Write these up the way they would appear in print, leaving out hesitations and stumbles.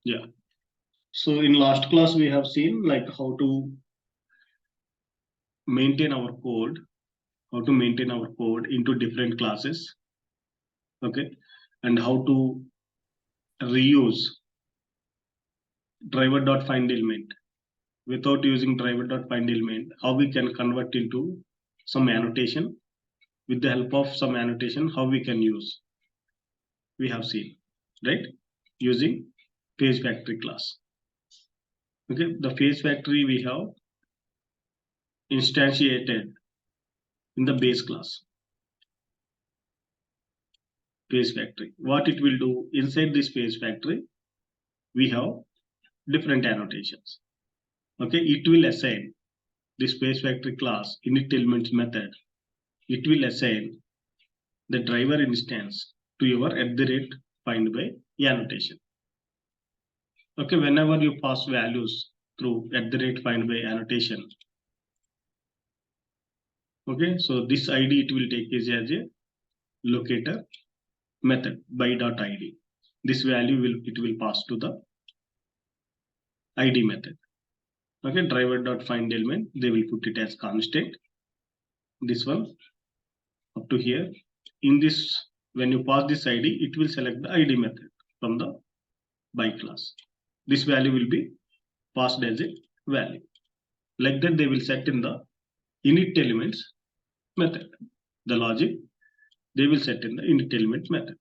Yeah. So in last class, we have seen like how to maintain our code, into different classes. Okay. And how to reuse driver.find element without using driver.find element, how we can convert into some annotation. With the help of some annotation, how we can use, we have seen, right? Using page factory class. Okay, the page factory we have instantiated in the base class. Page factory, what it will do inside this page factory, we have different annotations. Okay, it will assign this page factory class init elements method. It will assign the driver instance to your @find by annotation. Okay, whenever you pass values through @find by annotation, okay, so this ID it will take is as a locator method by.id. This value will pass to the ID method. Okay, driver.find element, they will put it as constant. This one up to here. In this, when you pass this ID, it will select the ID method from the by class. This value will be passed as a value. Like that, they will set in the init elements method. The logic, they will set in the init element method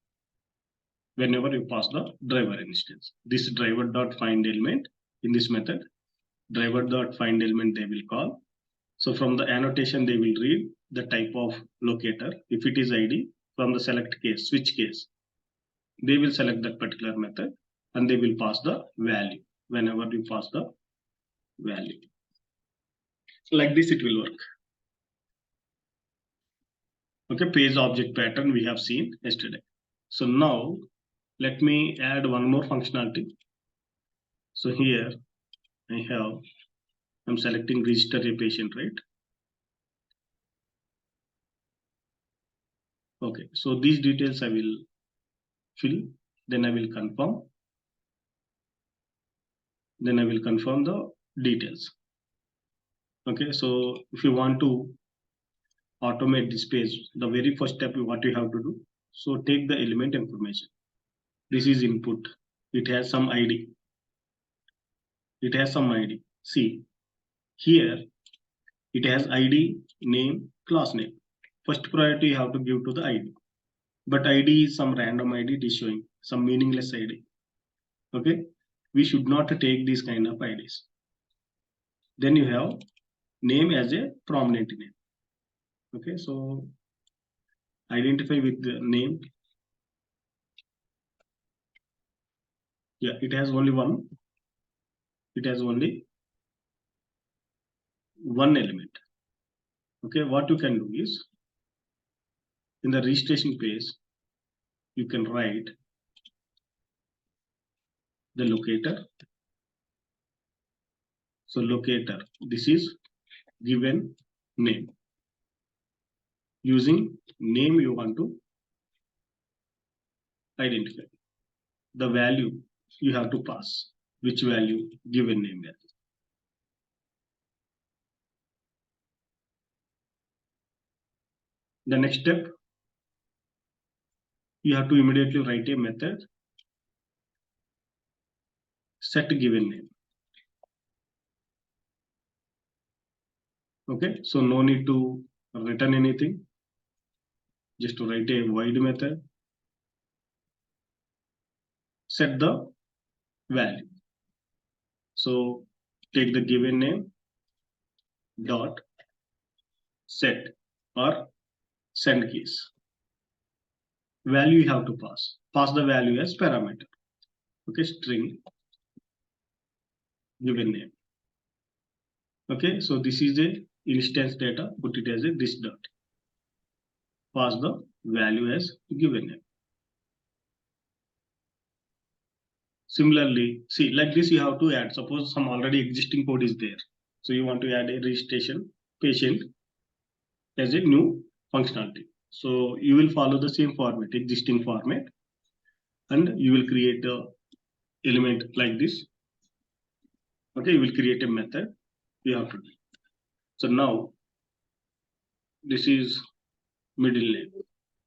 whenever you pass the driver instance. This driver.find element in this method, driver.find element they will call. So from the annotation, they will read the type of locator. If it is ID, from the select case, switch case, they will select that particular method and they will pass the value whenever you pass the value. Like this, it will work. Okay, page object pattern we have seen yesterday. So now let me add one more functionality. So here I'm selecting register a patient, right? Okay, so these details I will fill, then I will confirm. Then I will confirm the details. Okay, so if you want to automate this page, the very first step what you have to do. So take the element information. This is input. It has some ID. It has some ID. See, here it has ID, name, class name. First priority you have to give to the ID. But ID is some random ID, it is showing some meaningless ID. Okay, we should not take these kind of IDs. Then you have name as a prominent name. Okay, so identify with the name. Yeah, it has only one. It has only one element. Okay, what you can do is in the registration page, you can write the locator. So locator, this is given name. Using name you want to identify. The value you have to pass. Which value given name value. The next step, you have to immediately write a method set given name. Okay, so no need to return anything. Just to write a void method. Set the value. So take the given name dot set or send keys. Value you have to pass. Pass the value as parameter. Okay, string given name. Okay, so this is a instance data. Put it as a this dot. Pass the value as given name. Similarly, see, like this you have to add. Suppose some already existing code is there. So you want to add a registration patient as a new functionality. So you will follow the same format, existing format, and you will create a element like this. Okay, you will create a method. You have to do. So now this is middle name.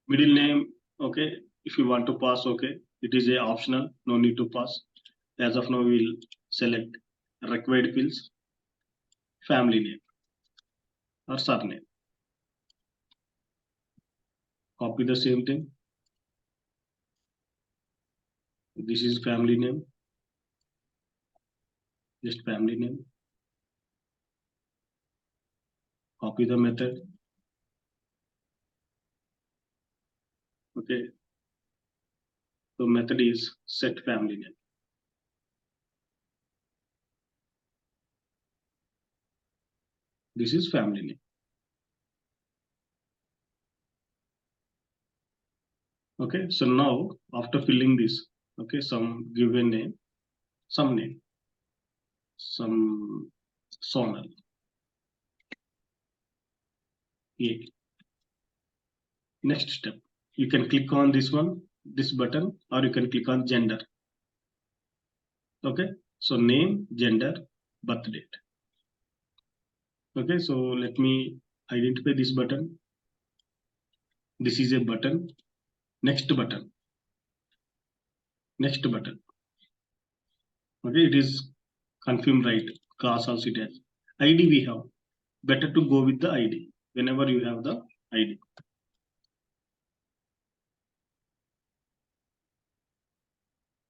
Middle name, okay, if you want to pass, okay, it is a optional, no need to pass. As of now, we'll select required fields, family name or surname. Copy the same thing. This is family name, just family name. Copy the method. Okay, so method is set family name. This is family name. Okay, so now after filling this, okay, some given name, some name, some Sonal. Yeah. Next step, you can click on this one, this button, or you can click on gender. Okay, so name, gender, birth date. Okay, so let me identify this button. This is a button. Next button. Next button. Okay, it is confirm right. Class also it has. ID we have. Better to go with the ID whenever you have the ID.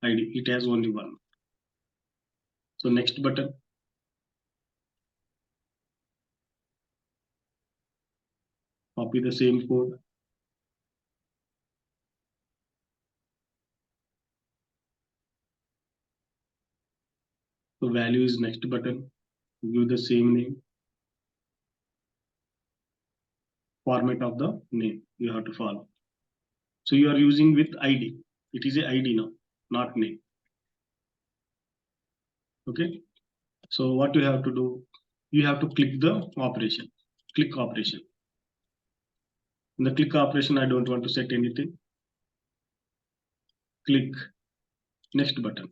ID, it has only one. So next button. Copy the same code. So value is next button. Give the same name. Format of the name you have to follow. So you are using with ID. It is a ID now, not name. Okay. So what you have to do? You have to click the operation. Click operation. In the click operation, I don't want to set anything. Click next button.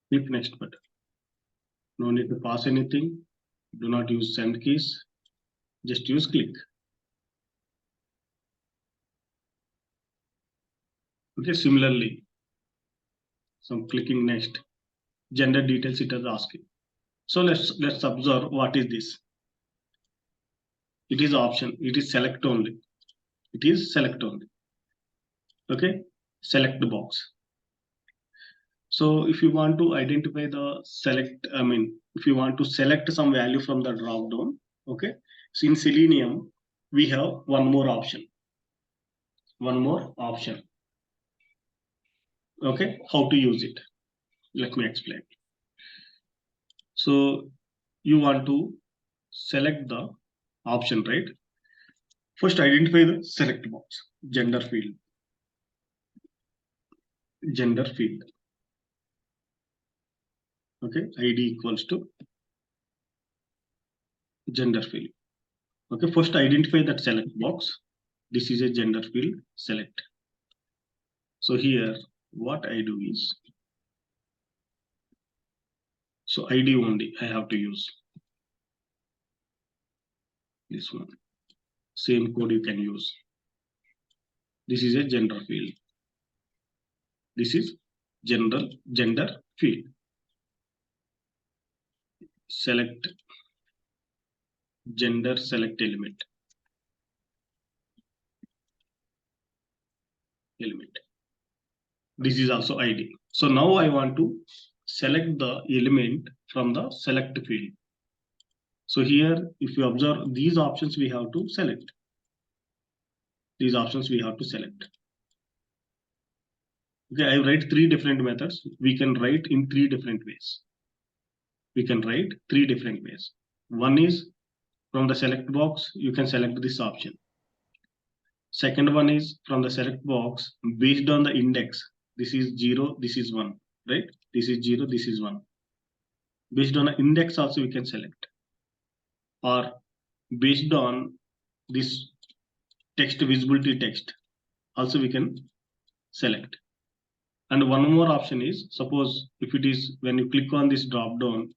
Click next button. No need to pass anything. Do not use send keys. Just use click. Okay, similarly, some clicking next. Gender details it is asking. So let's observe what is this. It is option. It is select only. It is select only. Okay, select the box. So if you want to identify the select, I mean, if you want to select some value from the drop down, okay. So in Selenium, we have one more option. One more option. Okay, how to use it? Let me explain. So you want to select the option, right? First, identify the select box, gender field. Gender field. Okay, ID equals to gender field. Okay, first identify that select box. This is a gender field, select. So here, what I do is, so ID only I have to use. This one. Same code you can use. This is a gender field. This is gender field. Select gender select element. This is also ID. So now I want to select the element from the select field. So here, if you observe these options, we have to select. These options we have to select. Okay, I write three different methods. We can write in three different ways. We can write three different ways. One is from the select box, you can select this option. Second one is from the select box based on the index. This is 0, this is 1, right? This is 0, this is 1. Based on the index also we can select. Or based on this text visibility text also we can select. And one more option is, suppose if it is when you click on this drop down,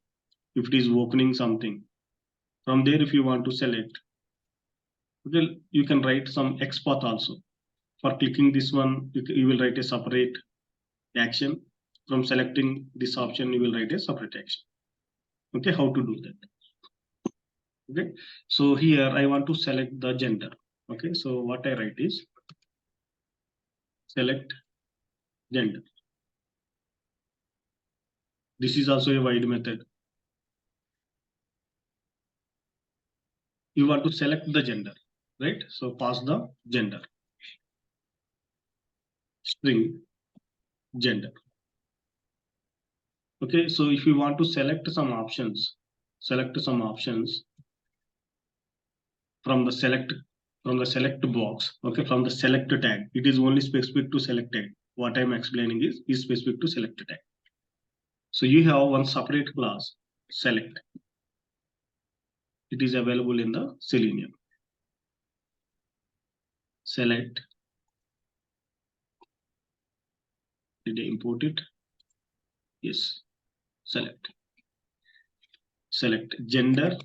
if it is opening something from there, if you want to select, well, you can write some X path also. For clicking this one, you will write a separate action. From selecting this option, you will write a separate action. Okay, how to do that? Okay, so here I want to select the gender. Okay, so what I write is select gender. This is also a void method. You want to select the gender, right? So pass the gender, string gender. Okay, so if you want to select some options from the select box, okay, from the select tag. It is only specific to select tag. What I'm explaining is specific to select tag. So you have one separate class select. It is available in the Selenium. Select. Did I import it? Yes. Select. Select gender.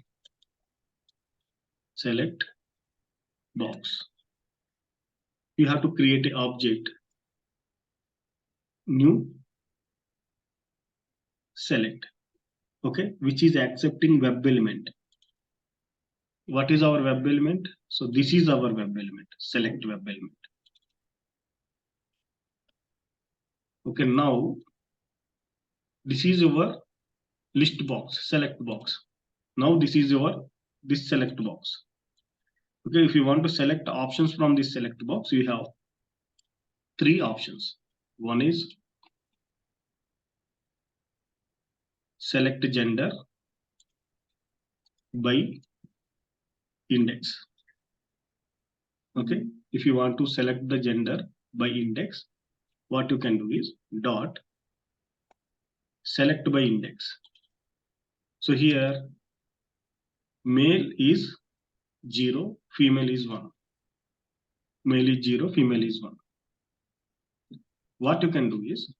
Select box. You have to create an object. New select. Okay, which is accepting web element. What is our web element? So this is our web element. Select web element. Okay, now this is your list box, select box. Now this is your this select box. Okay, if you want to select options from this select box, you have three options. One is select gender by index. Okay, if you want to select the gender by index, what you can do is dot select by index. So here male is 0, female is 1. Male is 0, female is 1. What you can do is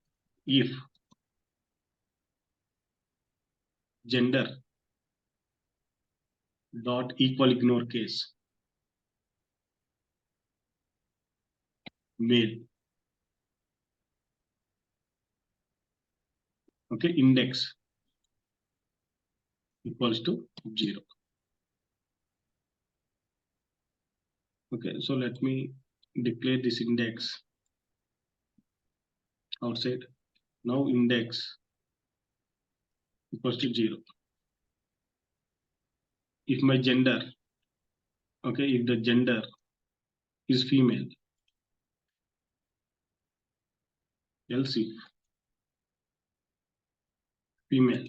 if gender dot equal ignore case male, okay, index equals to 0. Okay, so let me declare this index outside. Now index equals to 0. If my gender, okay, if the gender is female, else if female,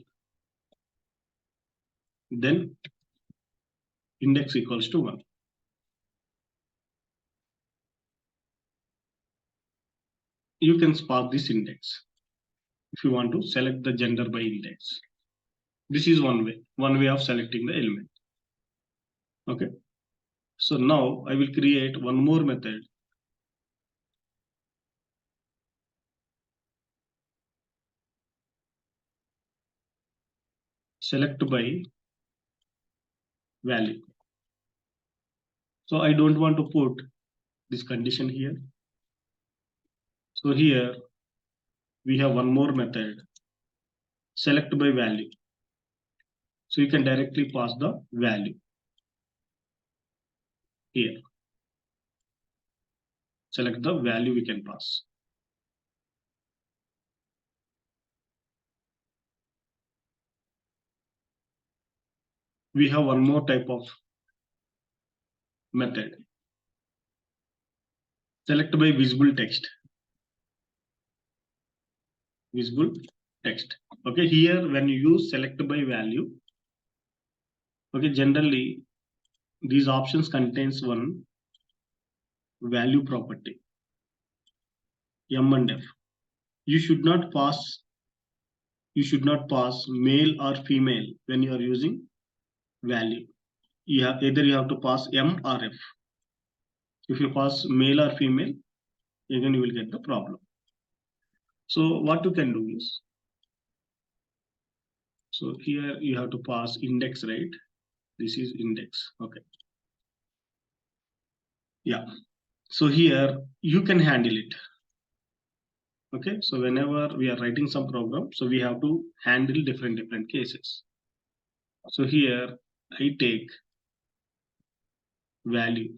then index equals to 1. You can spark this index if you want to select the gender by index. This is one way of selecting the element. Okay, so now I will create one more method. Select by value. So I don't want to put this condition here. So here we have one more method, select by value. So you can directly pass the value here. Select the value we can pass. We have one more type of method, select by visible text. Visible text. Okay, here when you use select by value, okay, generally these options contains one value property, M and F. You should not pass male or female when you are using value. either you have to pass M or F. If you pass male or female, again you will get the problem. So what you can do is, so here you have to pass index, right? This is index. Okay. Yeah. So here you can handle it. Okay. So whenever we are writing some program, so we have to handle different cases. So here I take value,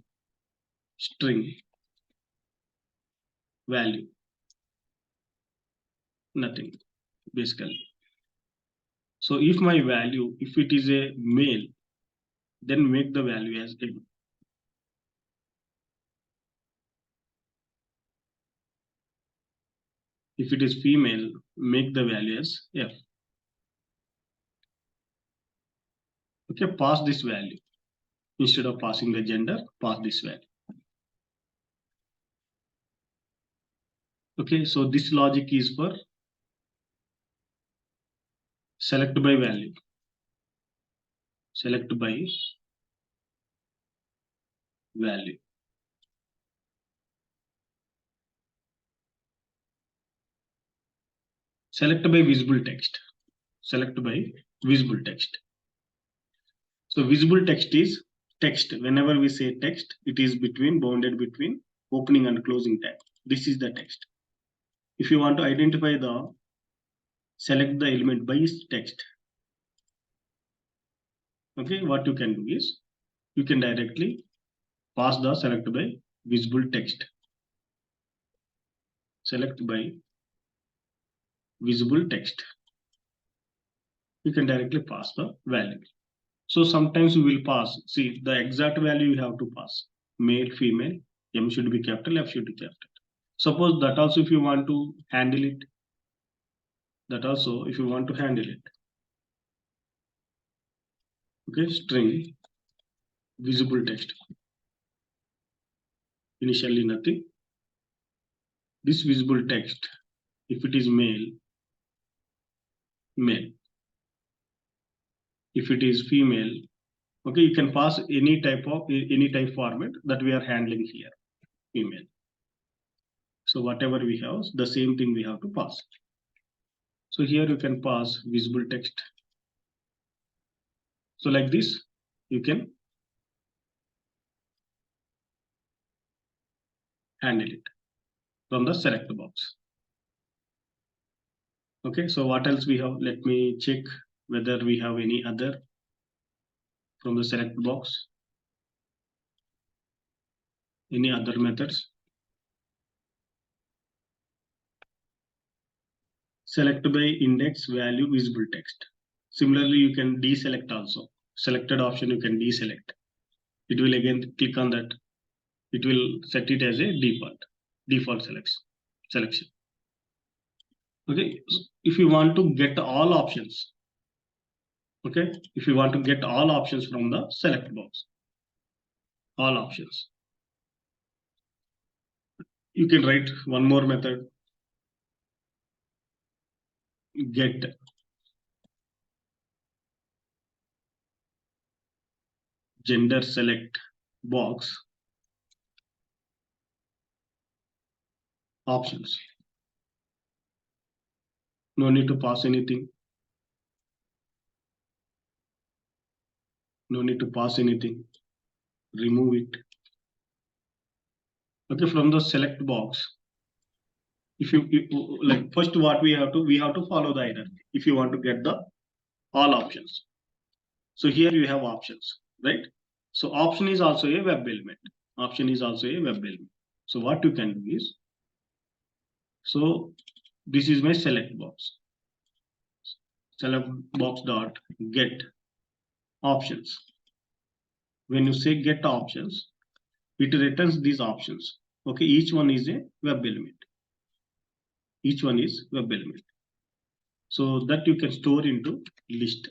string, value, nothing basically. So if my value, if it is a male, then make the value as M. If it is female, make the value as F. Okay, pass this value. Instead of passing the gender, pass this value. Okay, so this logic is for select by value. Select by value. Select by visible text. Select by visible text. So visible text is text. Whenever we say text, it is bounded between opening and closing tag. This is the text. If you want to identify select the element by text. Okay, what you can do is, you can directly pass the select by visible text. Select by visible text. You can directly pass the value. So sometimes you will pass, see the exact value you have to pass. Male, female, M should be capital, F should be capital. Suppose that also if you want to handle it, okay, string, visible text. Initially nothing. This visible text, if it is male, male. If it is female, okay, you can pass any type format that we are handling here, female. So whatever we have, the same thing we have to pass. So here you can pass visible text. So like this, you can handle it from the select box. Okay, so what else we have? Let me check whether we have any other from the select box. Any other methods? Select by index value visible text. Similarly, you can deselect also. Selected option you can deselect. It will again click on that. It will set it as a default selection. Okay, if you want to get all options, okay, if you want to get all options from the select box, all options, you can write one more method, get gender select box options. No need to pass anything. No need to pass anything. Remove it. Okay, from the select box, if you like, first what we have to follow the hierarchy if you want to get the all options. So here you have options, right? So option is also a web element. Option is also a web element. So what you can do is, so this is my select box. Select box dot get options. When you say get options, it returns these options. Okay, each one is a web element. Each one is web element. So that you can store into list.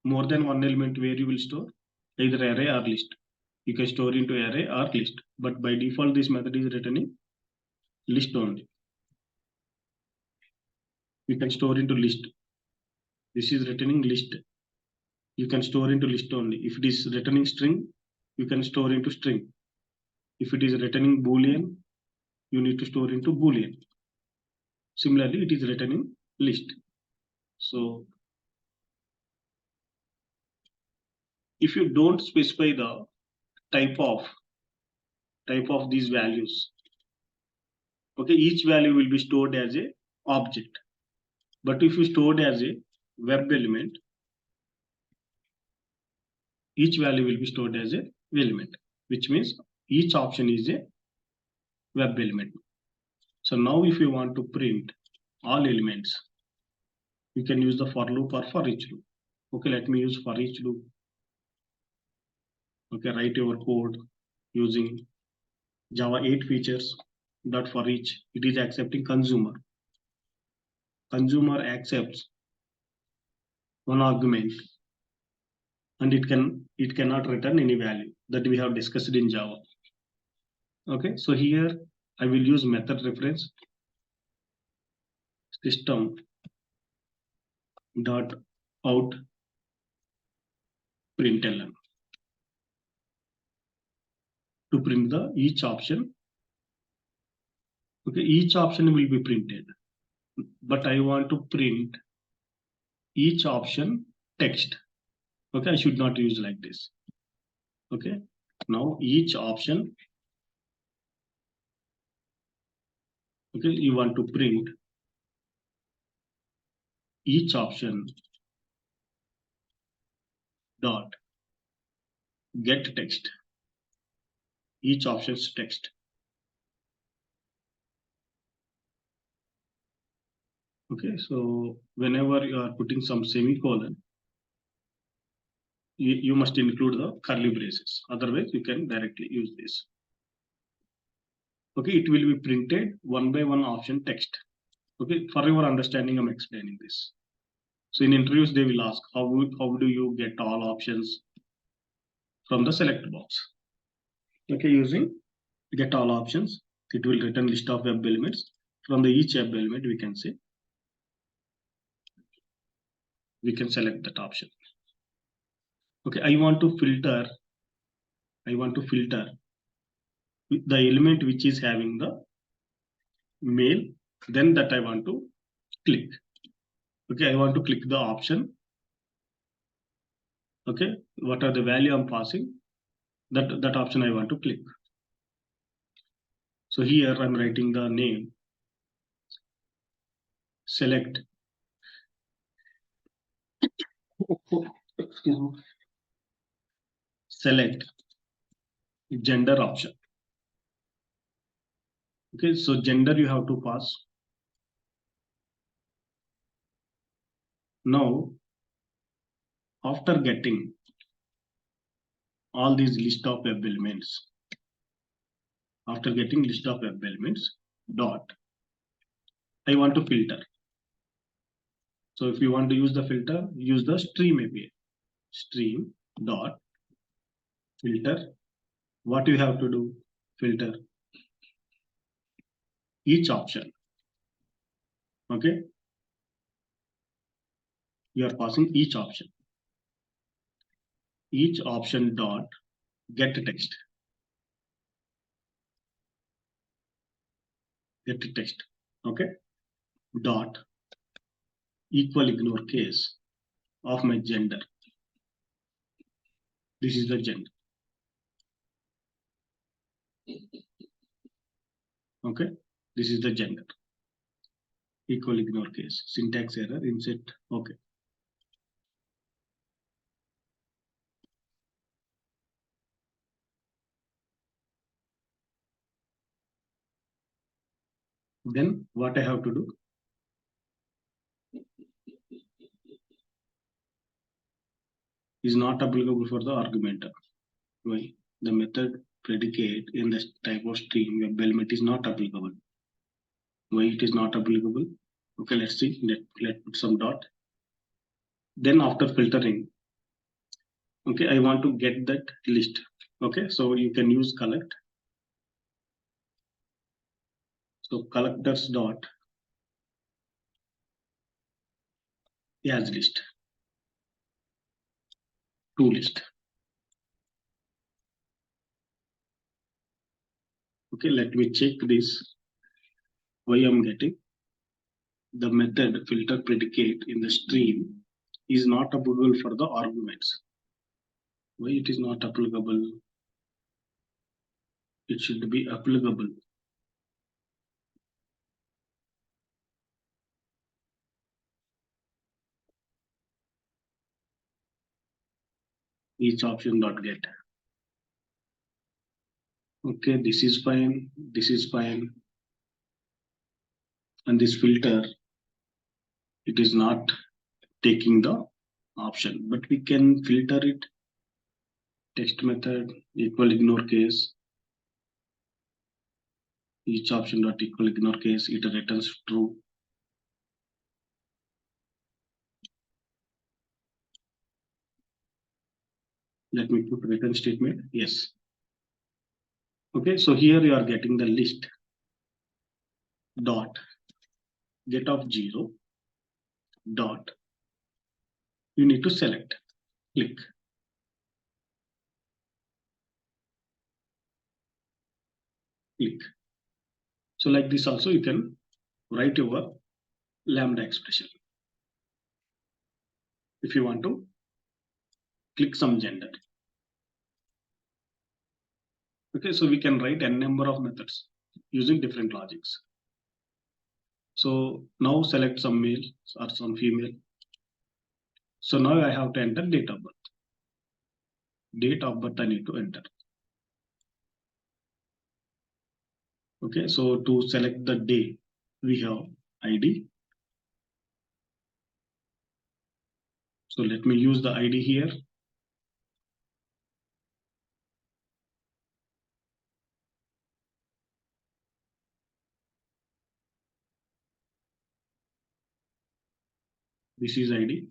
More than one element where you will store either array or list. You can store into array or list, but by default this method is returning list only. You can store into list. This is returning list. you can store into list only. If it is returning string, you can store into string. If it is returning boolean, you need to store into boolean. Similarly, it is returning list. So if you don't specify the type of these values, okay, each value will be stored as a object. But if you stored as a web element, each value will be stored as a element, which means each option is a web element. So now if you want to print all elements, you can use the for loop or for each loop. Okay, let me use for each loop. Okay, write your code using Java 8 features. Dot for each, it is accepting consumer. Consumer accepts one argument, and it cannot return any value that we have discussed in Java. Okay, so here I will use method reference system dot out println to print the each option. Okay, each option will be printed, but I want to print each option text. Okay, I should not use like this. Okay, now each option, okay, you want to print each option dot get text, each option's text. Okay, so whenever you are putting some semicolon, you must include the curly braces. Otherwise, you can directly use this. Okay, it will be printed one by one option text. Okay, for your understanding, I'm explaining this. So in interviews, they will ask, how do you get all options from the select box? Okay, using get all options, it will return list of web elements. From the each web element, we can say, we can select that option. Okay, I want to filter the element which is having the mail, then that I want to click. Okay, I want to click the option. Okay, what are the value I'm passing? That option I want to click. So here I'm writing the name, select, excuse me, select gender option. Okay, so gender you have to pass. Now, after getting all these list of web elements, dot, I want to filter. So if you want to use the filter, use the stream API. Stream dot filter. What you have to do? Filter each option. Okay, you are passing each option. Each option dot get text. Get text. Okay, dot equal ignore case of my gender. This is the gender. Okay, this is the gender. Equal ignore case. Syntax error. Insert. Okay. Then what I have to do? Is not applicable for the argumenter. Why? The method predicate in the type of stream web element is not applicable. Why it is not applicable? Okay, let's see. Let's put some dot. Then after filtering, okay, I want to get that list. Okay, so you can use collect. So collectors dot as list. to list. Okay, let me check this. Why I'm getting the method filter predicate in the stream is not applicable for the arguments. Why it is not applicable? It should be applicable. Each option dot get. Okay, this is fine. This is fine. And this filter, it is not taking the option, but we can filter it. Text method equal ignore case. Each option dot equal ignore case. It returns true. Let me put return statement. Yes. Okay, so here you are getting the list dot get of 0 dot. You need to select. Click. Click. So like this also you can write your lambda expression. If you want to click some gender. Okay, so we can write n number of methods using different logics. So now select some male or some female. So now I have to enter date of birth. Date of birth I need to enter. Okay, so to select the day, we have ID. So let me use the ID here. This is ID.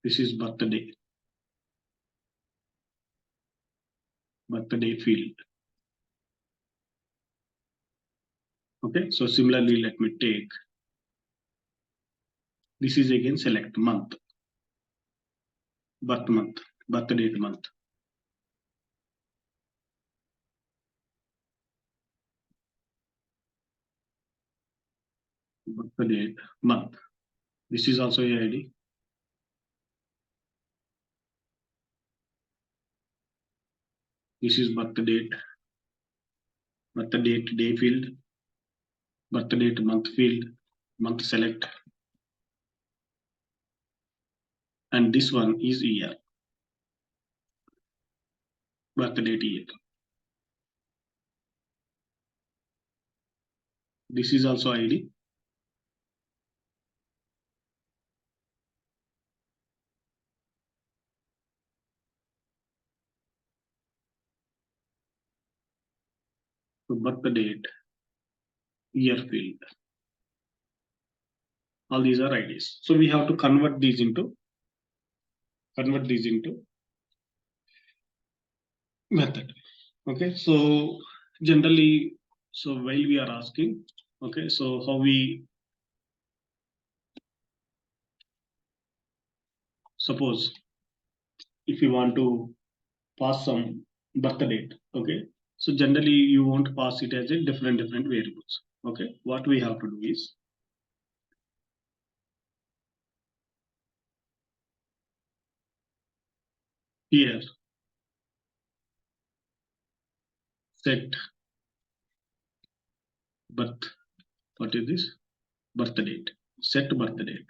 This is birthday. Birthday field. Okay, so similarly, let me take. This is again select month. Birth month. Birth date month. Birth date month. This is also a ID. This is birth date day field, birth date month field, month select, and this one is year, birth date year. This is also ID. So birth date year field. All these are IDs. So we have to convert these into method. Okay, so generally, so while we are asking, okay, so how we suppose if you want to pass some birth date, okay, so generally you won't pass it as a different variables. Okay, what we have to do is here set birth. What is this? Birth date. Set birth date.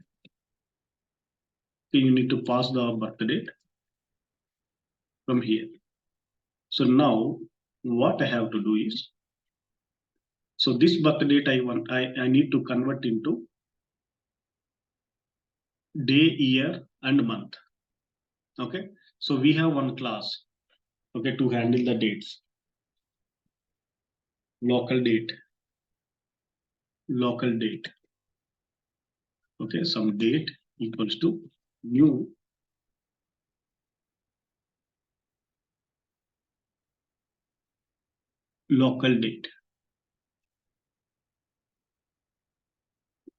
So you need to pass the birth date from here. So now what I have to do is, so this birth date I need to convert into day, year, and month. Okay, so we have one class, okay, to handle the dates. Local date. Okay, some date equals to new local date.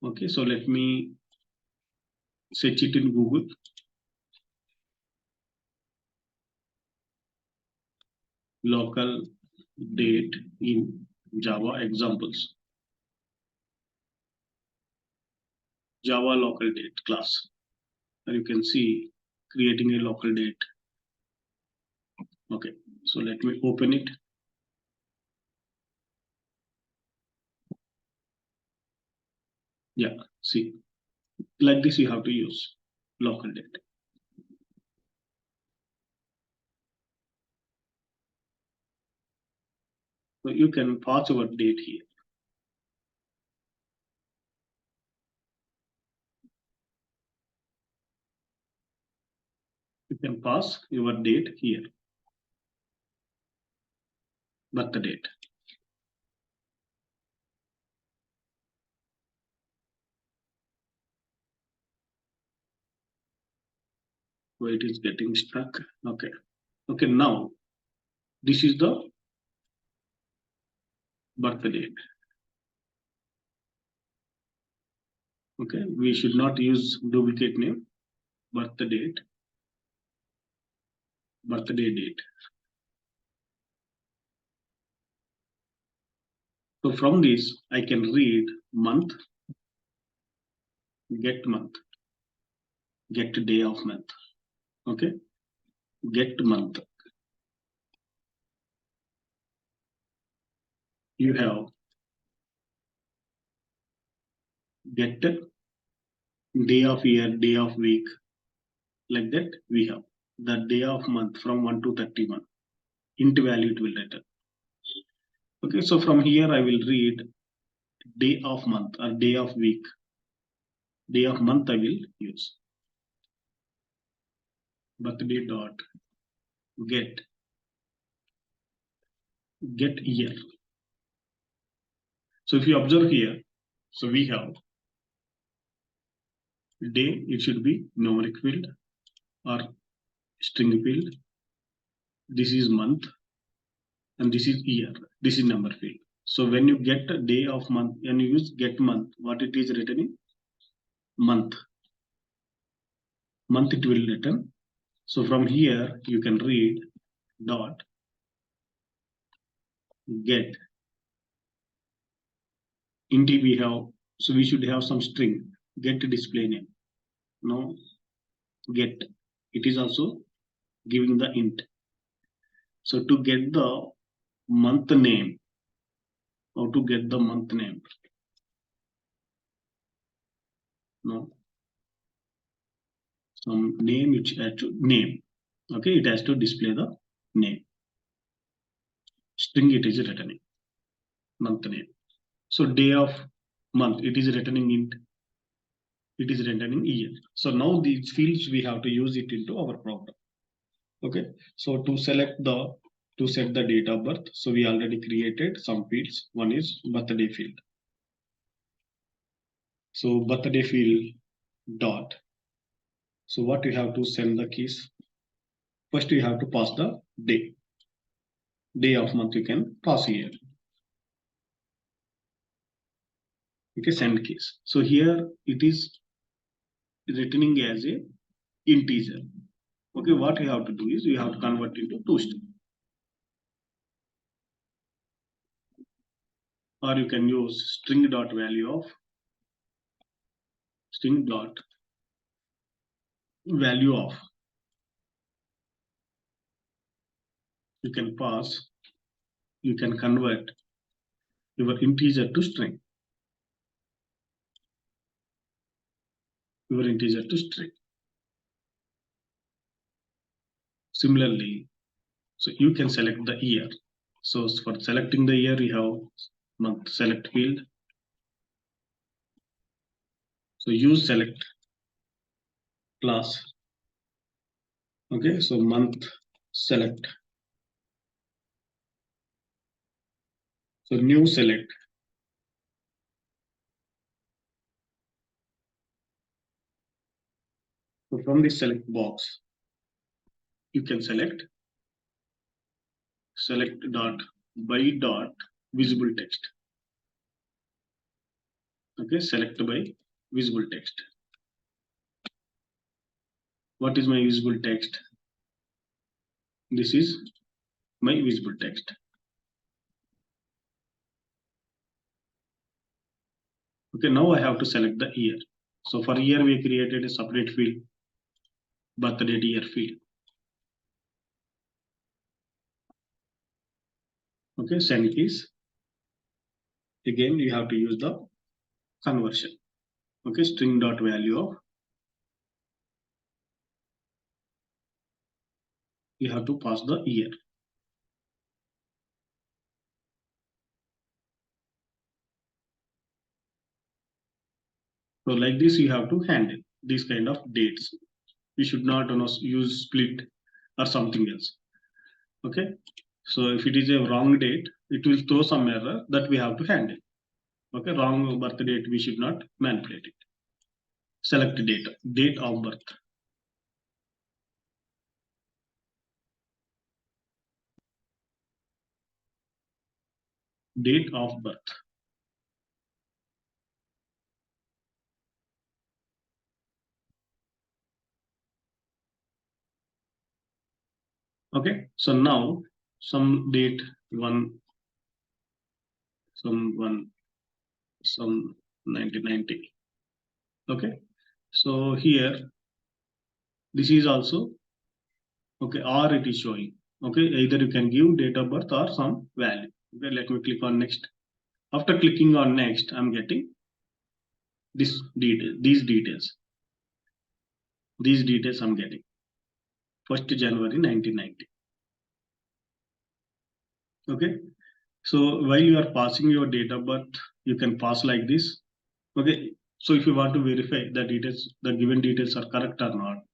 Okay, so let me search it in Google. local date in Java examples. Java local date class. You can see creating a local date. Okay, so let me open it. Yeah, see, like this you have to use local date. So you can pass your date here. You can pass your date here, birth date. So it is getting stuck. Okay. Okay, now this is the birth date. Okay, we should not use duplicate name, birth date, birthday date. So from this, I can read month, get month, get day of month. Okay, get month. You have get day of year, day of week. Like that, we have the day of month from 1 to 31. Int value it will return. Okay, so from here I will read day of month or day of week. Day of month I will use. Birthday dot get year. So if you observe here, so we have day, it should be numeric field or string field. This is month and this is year. This is number field. So when you get a day of month and you use get month, what it is returning? Month. Month it will return. So from here you can read dot get. Int we have, so we should have some string. Get display name. Now get. It is also giving the int. So to get the month name, how to get the month name? No, some name which has to name. Okay, it has to display the name. String it is returning month name. So day of month it is returning int. It is returning year. So now these fields we have to use it into our program. Okay, so to select the to set the date of birth, so we already created some fields. One is birthday field. So birthday field dot. So what you have to send the keys? First you have to pass the day. Day of month you can pass here. Okay, send keys. So here it is returning as a integer. Okay, what you have to do is you have to convert into toString. Or you can use string dot value of string dot value of. You can pass, you can convert your integer to string. Your integer to string. Similarly, so you can select the year. So for selecting the year, you have month select field. So use select class. Okay, so month select. So new select. So from the select box, you can select dot by dot visible text. Okay, select by visible text. What is my visible text? This is my visible text. Okay, now I have to select the year. So for year, we created a separate field, birth date year field. Okay, send keys. Again, you have to use the conversion. Okay, string dot value of, you have to pass the year. So like this, you have to handle these kind of dates. You should not use split or something else. Okay, so if it is a wrong date, it will throw some error that we have to handle. Okay, wrong birth date, we should not manipulate it. Select date of birth. Date of birth. Okay, so now some date one, some 1990. Okay, so here this is also okay, or it is showing. Okay, either you can give date of birth or some value. Okay, let me click on next. After clicking on next, I'm getting this detail, these details I'm getting. 1st January 1990. Okay, so while you are passing your date of birth, you can pass like this. Okay, so if you want to verify the details, the given details are correct or not.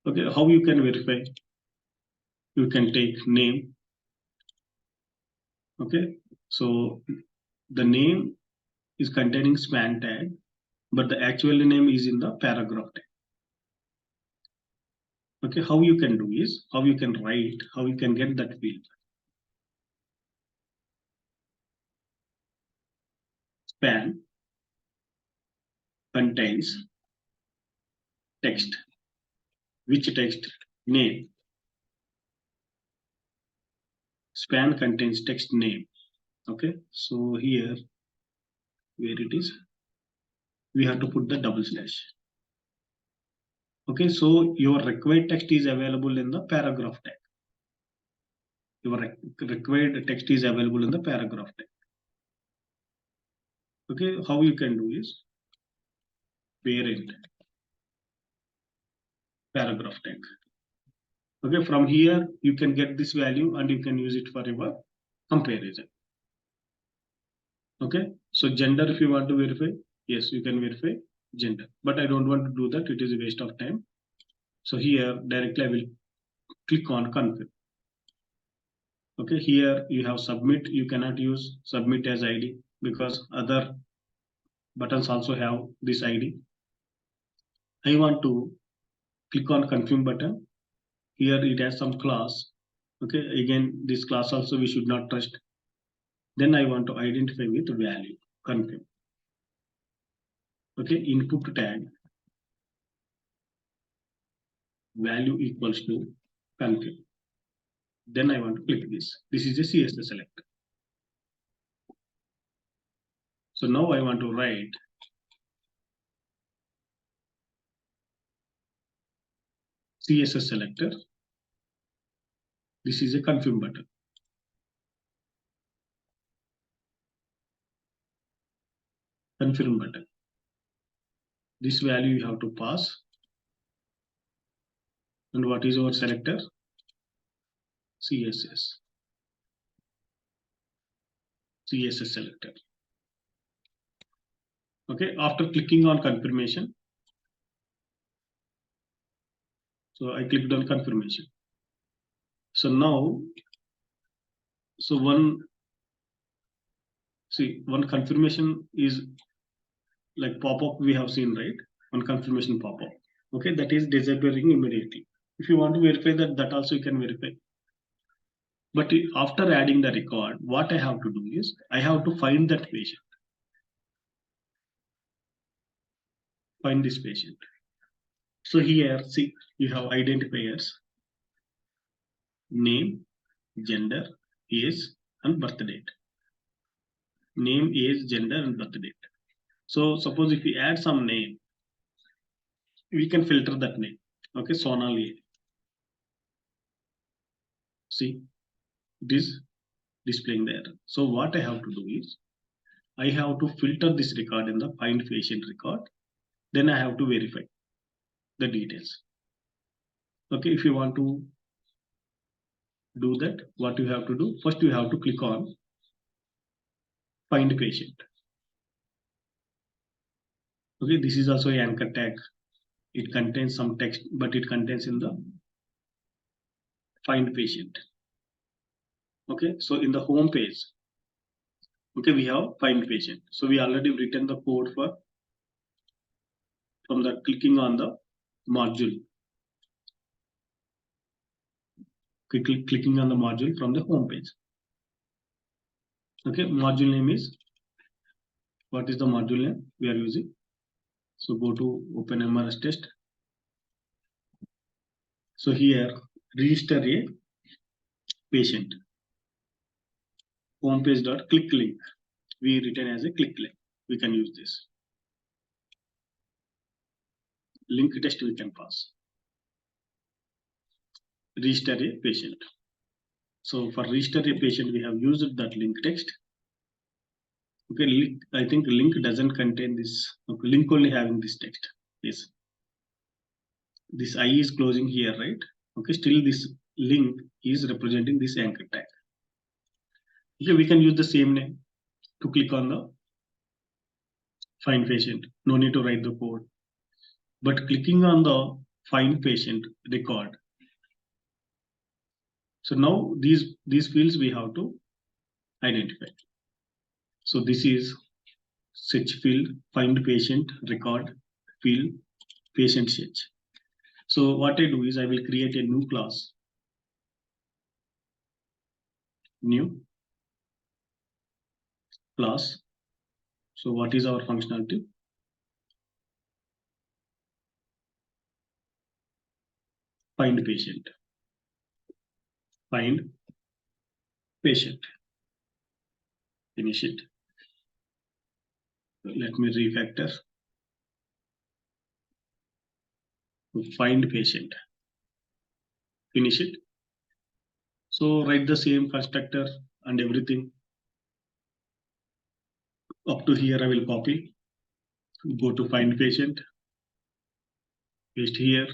Okay, how you can verify? You can take name. Okay, so the name is containing span tag, but the actual name is in the paragraph tag. Okay, how you can do is, how you can write, how you can get that field. Span contains text. Which text? Name. Span contains text name. Okay, so here where it is, we have to put the double slash. Okay, so your required text is available in the paragraph tag. Your required text is available in the paragraph tag. Okay, how you can do is parent paragraph tag. Okay, from here you can get this value and you can use it for your comparison. Okay, so gender, if you want to verify, yes, you can verify gender, but I don't want to do that. It is a waste of time. So here directly I will click on confirm. Okay, here you have submit. You cannot use submit as ID because other buttons also have this ID. I want to click on confirm button. Here it has some class. Okay, again this class also we should not trust. Then I want to identify with value, confirm. Okay, input tag value equals to confirm. Then I want to click this. This is a CSS selector. So now I want to write CSS selector. This is a confirm button. Confirm button. This value you have to pass. And what is our selector? CSS. CSS selector. Okay, after clicking on confirmation, so I clicked on confirmation. So now, so one confirmation is like pop-up we have seen, right? One confirmation pop-up. Okay, that is disappearing immediately. If you want to verify that, that also you can verify. But after adding the record, what I have to do is I have to find that patient. Find this patient. So here, see, you have identifiers, name, gender, age, and birth date. Name, age, gender, and birth date. So suppose if we add some name, we can filter that name. Okay, Sonali. See, it is displaying there. So what I have to do is, I have to filter this record in the find patient record. Then I have to verify the details. Okay, if you want to do that, what you have to do? First, you have to click on find patient. Okay, this is also an anchor tag. It contains some text, but it contains in the find patient. Okay, so in the home page, okay, we have find patient. So we already written the code for from the clicking on the module. Clicking on the module from the home page. Okay, module name is, what is the module name we are using? So go to OpenMRS test. So here register a patient. Homepage dot click link. We written as a click link. We can use this. Link test we can pass. Register a patient. So for register a patient, we have used that link text. Okay, link, I think link doesn't contain this. Okay, link only having this text. Yes. This I is closing here, right? Okay, still this link is representing this anchor tag. Okay, we can use the same name to click on the find patient. No need to write the code. But clicking on the find patient record. So now these fields we have to identify. So this is search field, find patient, record, field, patient search. So what I do is I will create a new class. New class. So what is our functionality? Find patient. Find patient. Finish it. Let me refactor. Find patient. Finish it. So write the same constructor and everything. Up to here I will copy. Go to find patient. Paste here.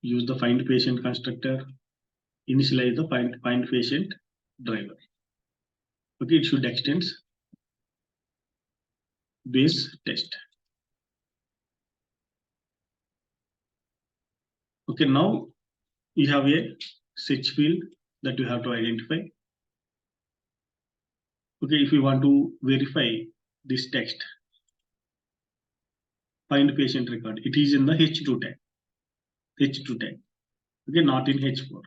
Use the find patient constructor. Initialize the find patient driver. Okay, it should extend base test. Okay, now you have a search field that you have to identify. Okay, if you want to verify this text, find patient record, it is in the H2 tag. H2 tag. Okay, not in H4.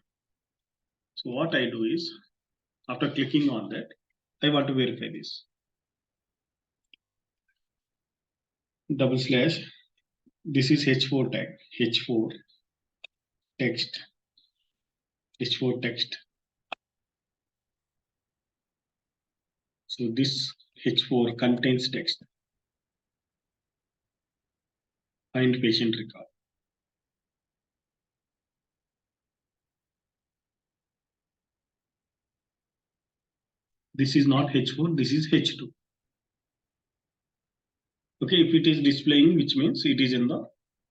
So what I do is, after clicking on that, I want to verify this. Double slash. This is H4 tag. H4 text. H4 text. So this H4 contains text. Find patient record. This is not H4, this is H2. Okay, if it is displaying, which means it is in the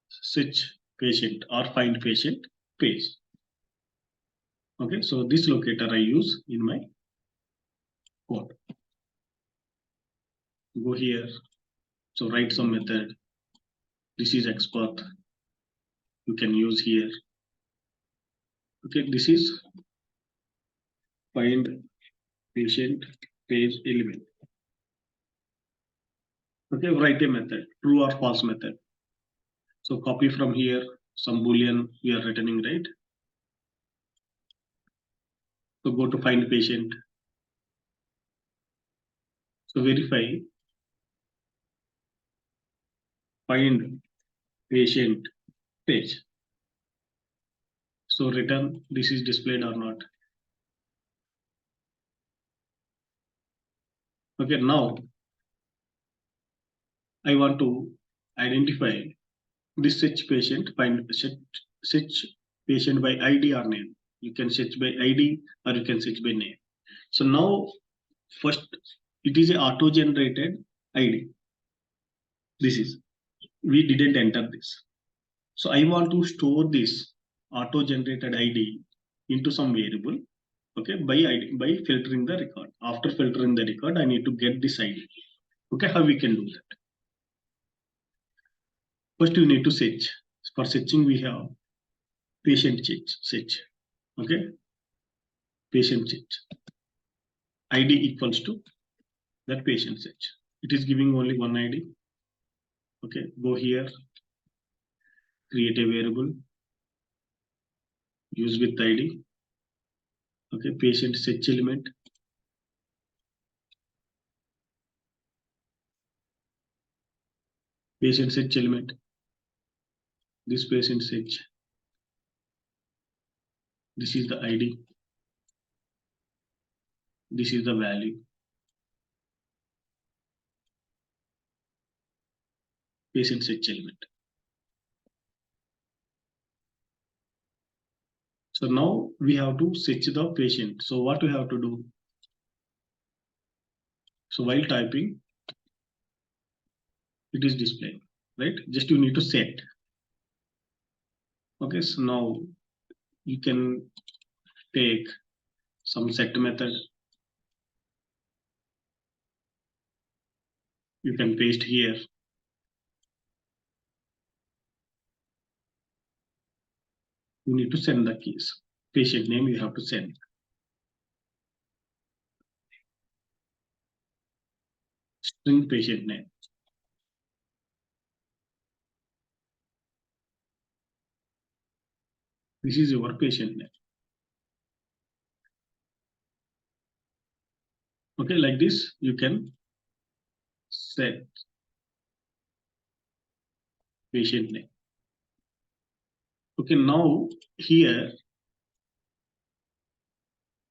search patient or find patient page. Okay, so this locator I use in my code. Go here. So write some method. This is expert. You can use here. Okay, this is find patient page element. Okay, write a method, true or false method. So copy from here some boolean we are returning, right? So go to find patient. So verify find patient page. So return this is displayed or not. Okay, now I want to identify this such patient, find such patient by ID or name. You can search by ID or you can search by name. So now first it is a auto generated ID. This is, we didn't enter this. So I want to store this auto generated ID into some variable. Okay, by ID, by filtering the record. After filtering the record, I need to get this ID. Okay, how we can do that? First, you need to search. For searching, we have patient search. Okay, patient search. ID equals to that patient search. It is giving only one ID. Okay, go here, create a variable, use with ID. Okay, patient search element. Patient search element. This patient search. This is the ID. This is the value. Patient search element. So now we have to search the patient. So what we have to do? So while typing, it is displaying, right? Just you need to set. Okay, so now you can take some set method. You can paste here. You need to send the keys. Patient name you have to send. String patient name. This is your patient name. Okay, like this, you can set patient name. Okay, now here,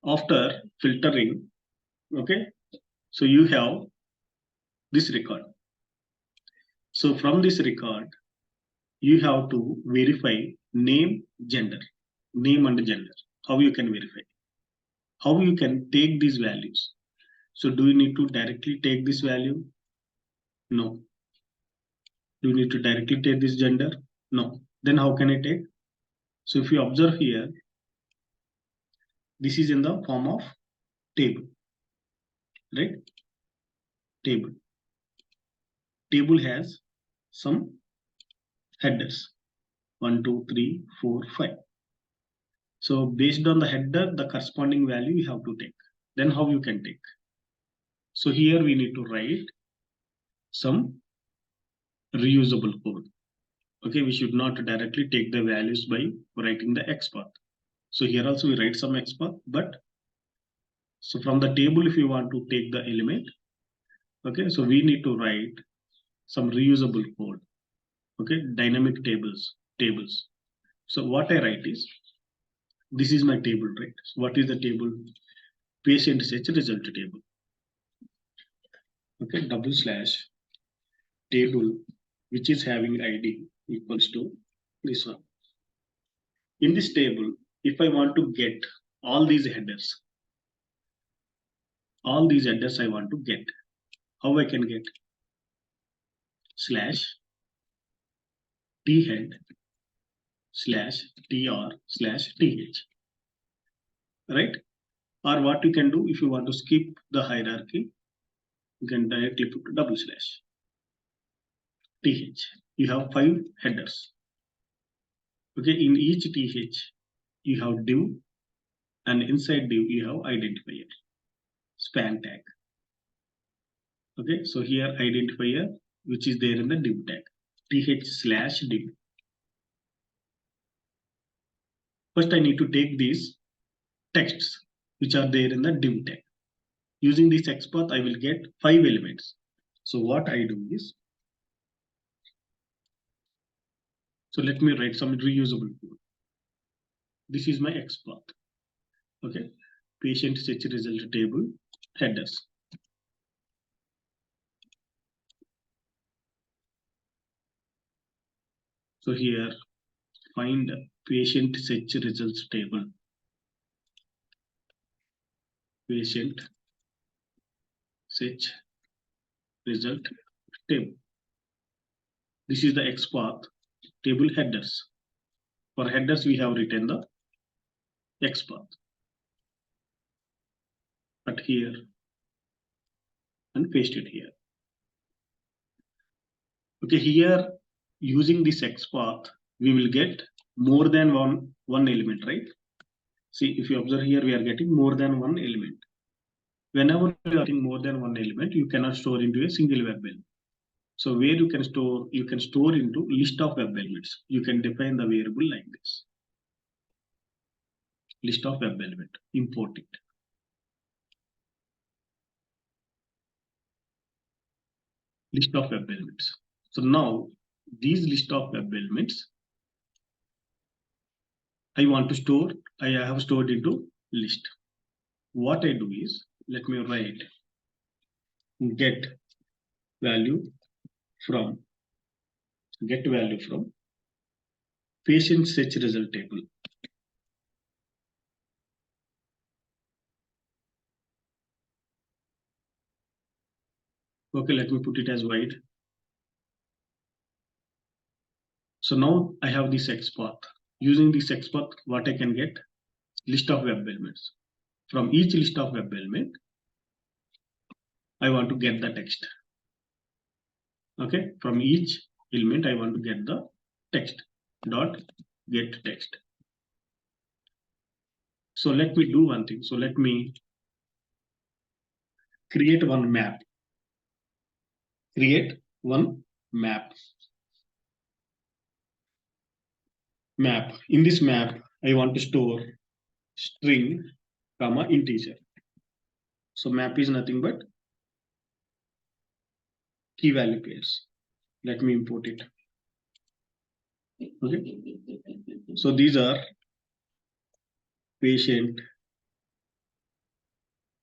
after filtering, okay, so you have this record. So from this record, you have to verify name, gender, name and gender. How you can verify? How you can take these values? So do you need to directly take this value? No. Do you need to directly take this gender? No. Then how can I take? So if you observe here, this is in the form of table, right? Table. Table has some headers. 1, 2, 3, 4, 5. So based on the header, the corresponding value you have to take. Then how you can take? So here we need to write some reusable code. Okay, we should not directly take the values by writing the XPath. So here also we write some XPath, but so from the table, if you want to take the element, okay, so we need to write some reusable code. Okay, dynamic tables. So what I write is, this is my table, right? So what is the table? Patient search result table. Okay, / table, which is having ID equals to this one. In this table, if I want to get all these headers I want to get, how I can get? /thead /tr/th, right? Or what you can do, if you want to skip the hierarchy, you can directly put /th. You have 5 headers. Okay, in each th, you have div, and inside div you have identifier, span tag. Okay, so here identifier, which is there in the div tag, th/div. First, I need to take these texts which are there in the div tag. Using this XPath, I will get 5 elements. So what I do is, so let me write some reusable code. This is my XPath. Okay, patient search result table headers. So here find patient search results table. Patient search result table. This is the XPath table headers. For headers, we have written the XPath. But here and paste it here. Okay, here using this XPath, we will get more than one element, right? See, if you observe here, we are getting more than one element. Whenever you are getting more than one element, you cannot store into a single web element. So where you can store into list of web elements. You can define the variable like this. List of web element, import it. List of web elements. So now these list of web elements, I want to store, I have stored into list. What I do is, let me write get value from patient search result table. Okay, let me put it as wide. So now I have this XPath. Using this XPath, what I can get? List of web elements. From each list of web element, I want to get the text. Okay, from each element, I want to get the text. Dot get text. So let me do one thing. So let me create one map. Create one map. In this map, I want to store string, comma, integer. So map is nothing but key value pairs. Let me import it. Okay. So these are patient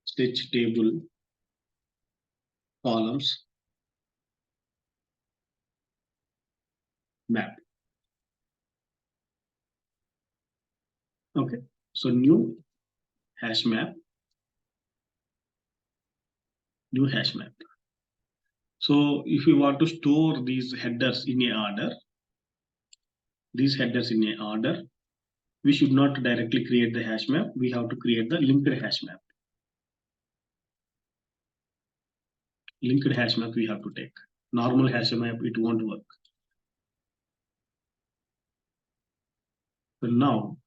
search table columns map. Okay. So new hash map. New hash map. So if you want to store these headers in a order, we should not directly create the hash map. We have to create the linked hash map. Linked hash map we have to take. Normal hash map, it won't work. So now,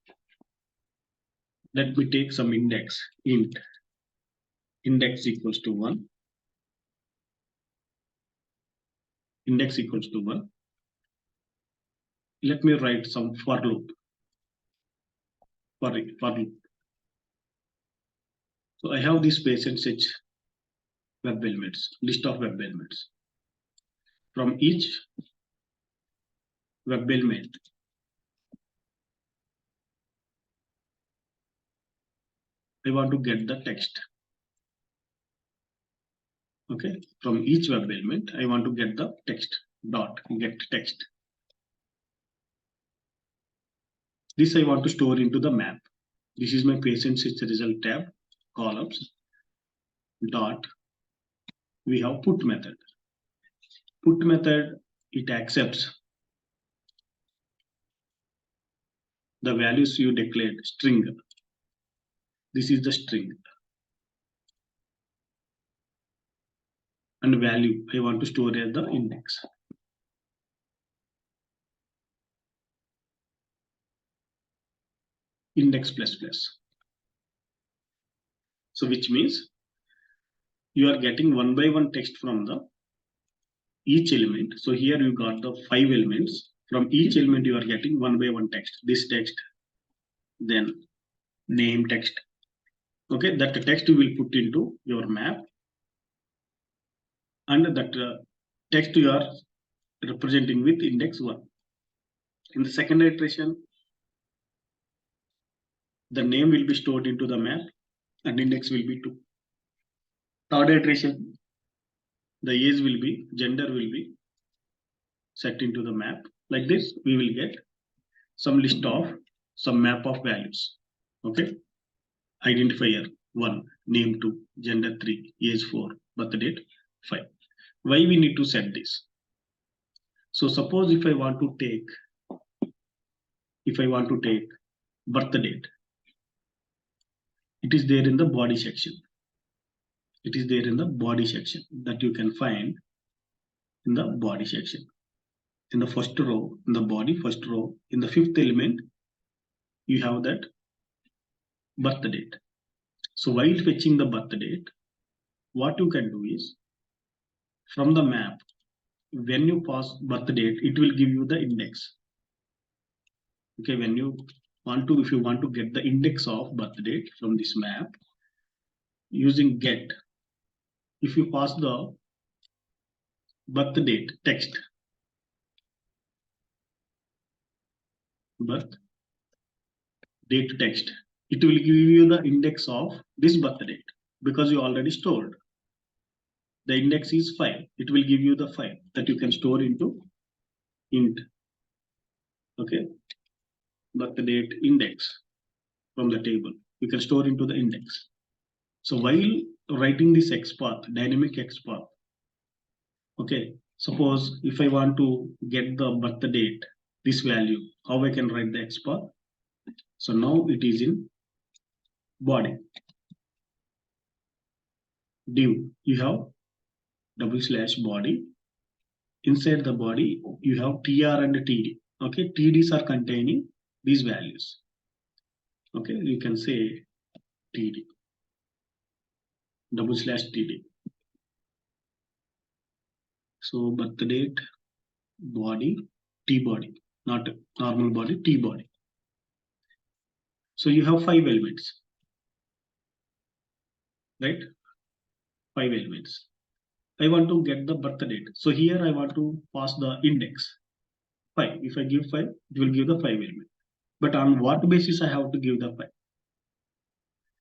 let me take some index, int, index equals to 1. Index equals to 1. Let me write some for loop. For loop. So I have this patient search web elements, list of web elements. From each web element, I want to get the text. Okay, from each web element, I want to get the text. Dot get text. This I want to store into the map. This is my patient search result tab, columns. Dot. We have put method. Put method, it accepts the values you declared, string. This is the string. And value, I want to store as the index. Index plus plus. So which means you are getting one by one text from the each element. So here you got the 5 elements. From each element you are getting one by one text. This text, then name text. Okay, that text you will put into your map, and that text you are representing with index 1. In the second iteration, the name will be stored into the map and index will be 2. Third iteration, the age will be, gender will be set into the map Like this, we will get some list of some map of values. Okay, identifier 1, name 2, gender 3, age 4, birth date 5. Why we need to set this? So suppose if I want to take birth date, it is there in the body section. It is there in the body section that you can find in the body section. In the first row, in the body first row, in the fifth element, you have that birth date. So while fetching the birth date, what you can do is from the map, when you pass birth date, it will give you the index. Okay, when you want to, if you want to get the index of birth date from this map using get, if you pass the birth date text, birth date text, it will give you the index of this birth date because you already stored. The index is 5. It will give you the 5 that you can store into int. Okay, birth date index from the table. You can store into the index. So while writing this XPath, dynamic XPath, okay, suppose if I want to get the birth date, this value, how I can write the XPath? So now it is in body. Div, you have /body. Inside the body, you have tr and td. Okay, tds are containing these values. Okay, you can say td, /td. So birth date, body, t body, not normal body, t body. So you have 5 elements, right? 5 elements. I want to get the birth date. So here I want to pass the index 5. If I give 5, it will give the 5 element. But on what basis I have to give the 5?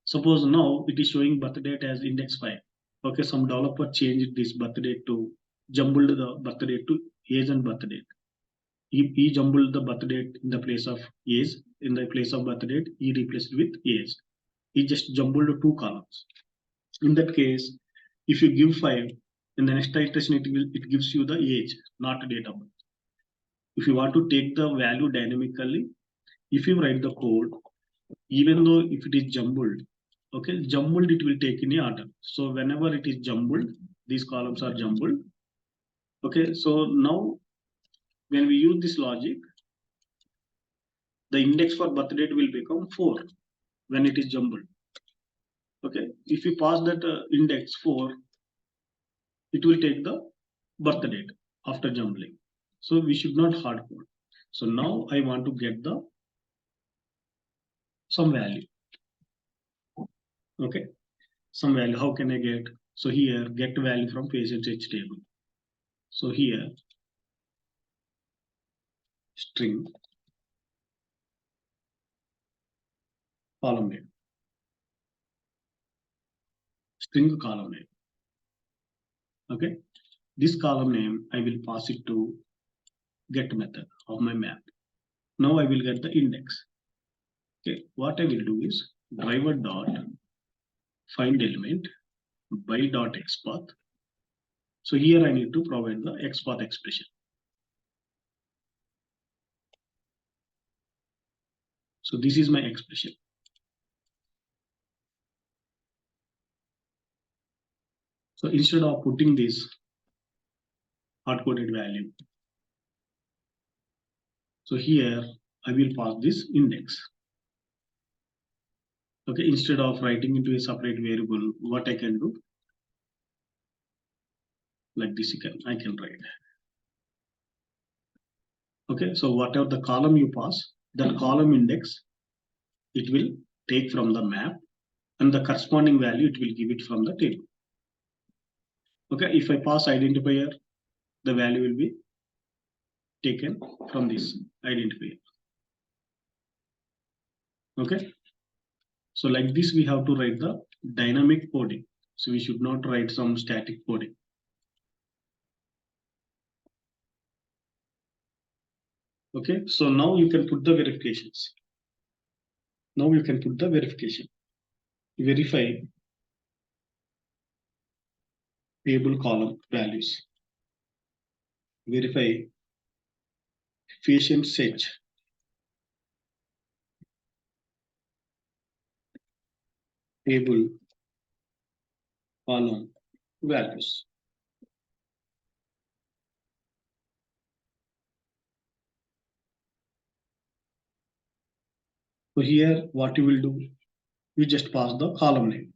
Suppose now it is showing birth date as index 5. Okay, some developer changed this birth date to jumbled the birth date to age and birth date. He jumbled the birth date in the place of age. In the place of birth date, he replaced with age. He just jumbled 2 columns. In that case, if you give 5, in the next iteration it gives you the age, not date of birth. If you want to take the value dynamically, if you write the code, even though if it is jumbled, okay, jumbled it will take in a order. So whenever it is jumbled, these columns are jumbled. Okay, so now when we use this logic, the index for birth date will become 4 when it is jumbled. Okay, if you pass that index 4, it will take the birth date after jumbling. So we should not hard code. So now I want to get the some value. Okay, some value. How can I get? So here get value from patient H table. So here string column name, string column name. Okay, this column name I will pass it to get method of my map. Now I will get the index. Okay, what I will do is driver dot find element by dot XPath. So here I need to provide the XPath expression. So this is my expression. So instead of putting this hard-coded value, so here I will pass this index. Okay, instead of writing into a separate variable, what I can do, like this I can write. Okay, so whatever the column you pass, that column index, it will take from the map, and the corresponding value it will give it from the table. Okay, if I pass identifier, the value will be taken from this identifier. Okay, so like this we have to write the dynamic coding. So we should not write some static coding. Okay, so now you can put the verifications. Now you can put the verification. Verify table column values. Verify patient search table column values. So here what you will do, you just pass the column name.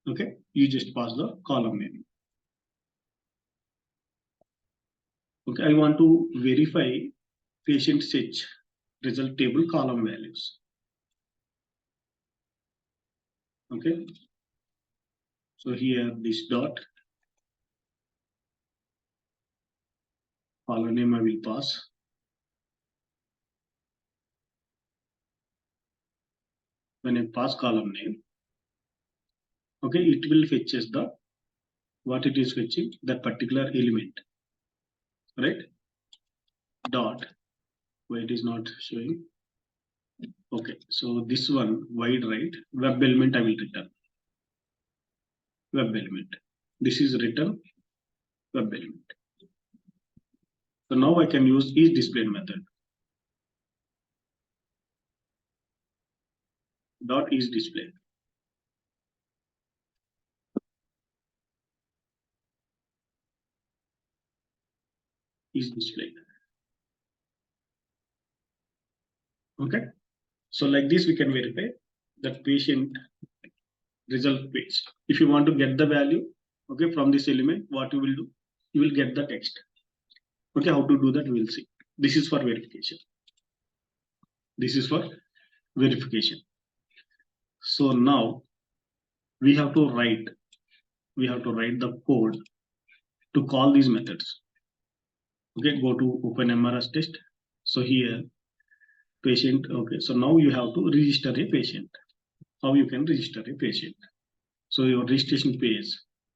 Okay, you just pass the column name. Okay, I want to verify patient search result table column values. Okay, so here this dot column name I will pass. When I pass column name, okay, it will fetches the what it is fetching, that particular element, right? Dot, why it is not showing? Okay, so this one wide right web element I will return web element. This is return web element. So now I can use is display method. Dot is display. Is display. Okay, so like this we can verify that patient result page. If you want to get the value, okay, from this element, what you will do, you will get the text. Okay, how to do that we will see. This is for verification. This is for verification. So now we have to write the code to call these methods. Okay, go to open MRS test. So here patient. Okay, so now you have to register a patient. How you can register a patient? So your registration page.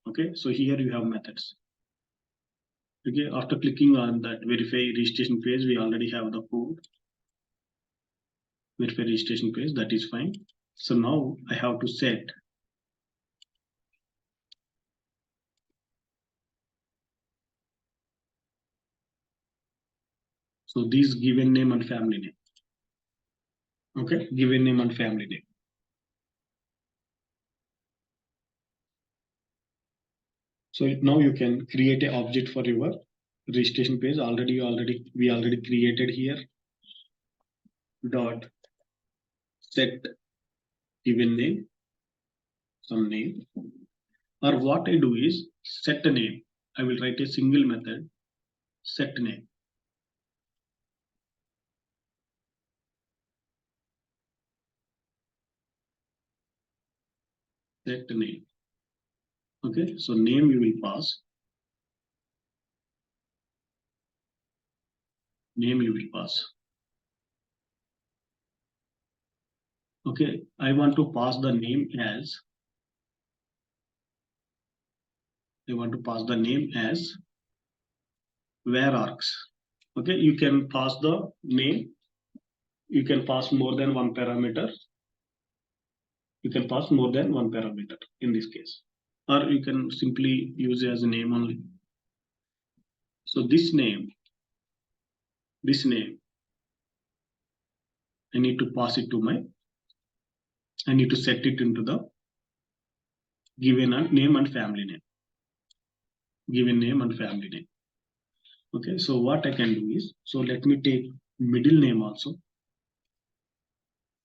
Okay, so here you have methods. Okay, after clicking on that verify registration page, we already have the code. Verify registration page, that is fine. So now I have to set so these given name and family name. Okay, given name and family name. So now you can create an object for your registration page. We already created here dot set given name, some name, or what I do is set a name. I will write a single method set name. Set name. Okay, so name you will pass. Name you will pass. Okay, I want to pass the name as where args. Okay, you can pass the name. You can pass more than one parameter. You can pass more than one parameter in this case, or you can simply use it as a name only. So this name, I need to pass it to I need to set it into the given name and family name. Given name and family name. Okay, so what I can do is, so let me take middle name also.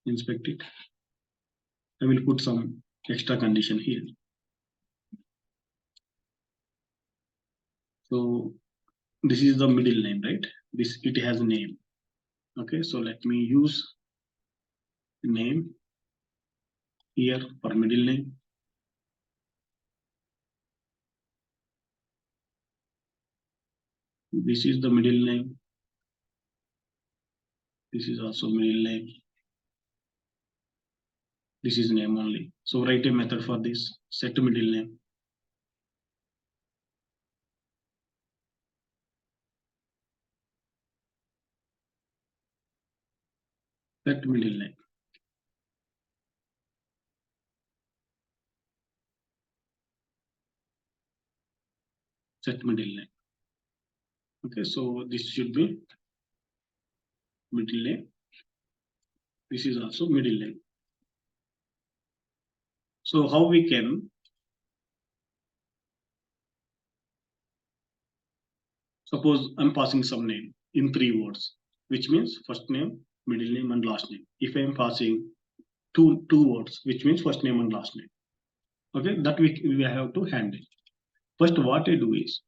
Inspect it. I will put some extra condition here. So this is the middle name, right? It has a name. Okay, so let me use name here for middle name. This is the middle name. This is also middle name. This is name only. So write a method for this, set middle name. Set middle name. Set middle name. Okay, so this should be middle name. This is also middle name. So how we can suppose I'm passing some name in 3 words, which means first name, middle name, and last name. If I am passing two words, which means first name and last name. Okay, that we have to handle. First, what I do is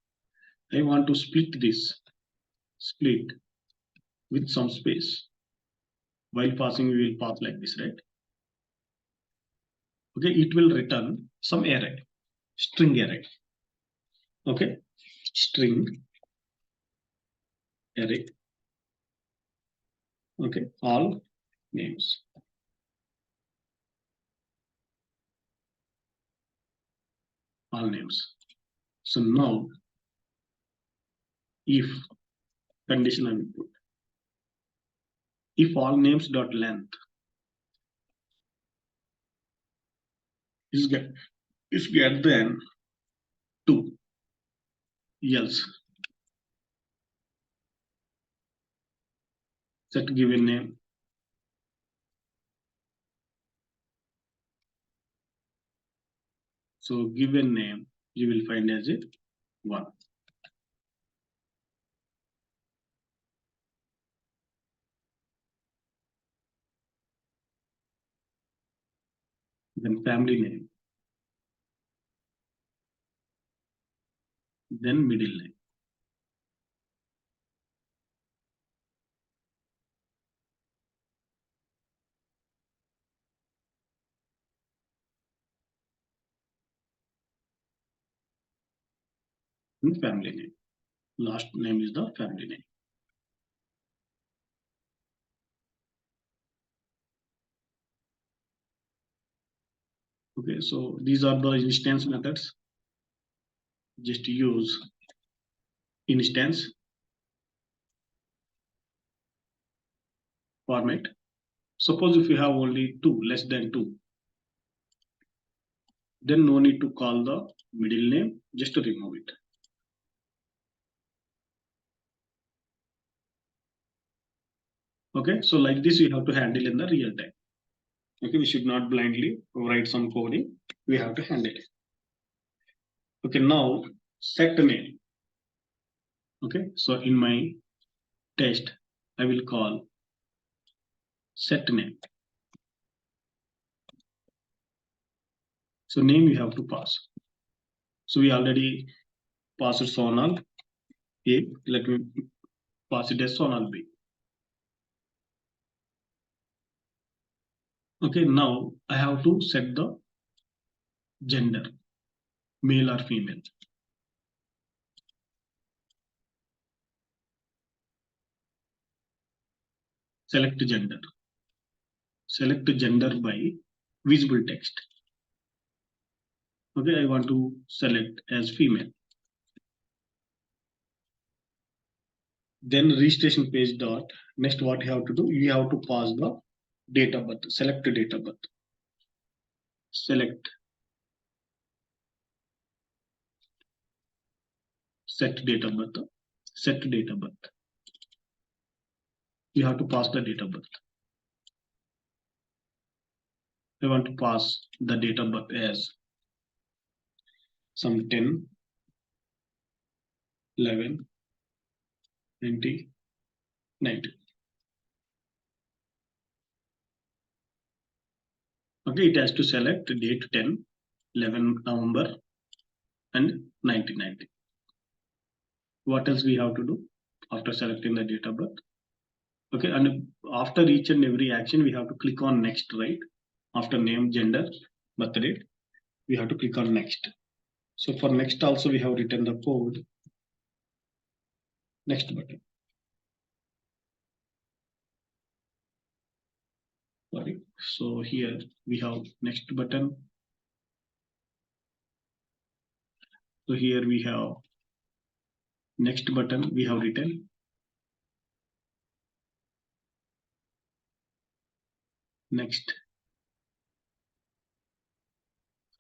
I want to split this, split with some space. While passing, we will pass like this, right? Okay, it will return some array, string array. Okay, string array. Okay, all names. All names. So now, if condition I will put, if all names dot length is greater than 2, else set given name. So given name you will find as a 1. Then family name, then middle name. And family name. Last name is the family name. Okay, so these are the instance methods. Just use instance format. Suppose if you have only 2, less than 2, then no need to call the middle name, just to remove it. Okay, so like this we have to handle in the real time. Okay, we should not blindly write some coding. We have to handle it. Okay, now set name. Okay, so in my test, I will call set name. So name you have to pass. So we already passed Sonal A. Let me pass it as Sonal B. Okay, now I have to set the gender, male or female. Select gender. Select gender by visible text. Okay, I want to select as female. Then registration page dot. Next, what you have to do? You have to pass the date of birth. Select date of birth. Select set date of birth. Set date of birth. You have to pass the date of birth. I want to pass the date of birth as some 10, 11, 90, 90. Okay, it has to select date 10, 11 November and 1990. What else we have to do after selecting the date of birth? Okay, and after each and every action, we have to click on next, right? After name, gender, birth date, we have to click on next. So for next also, we have written the code next button. Sorry. So here we have next button. So here we have next button we have written. next,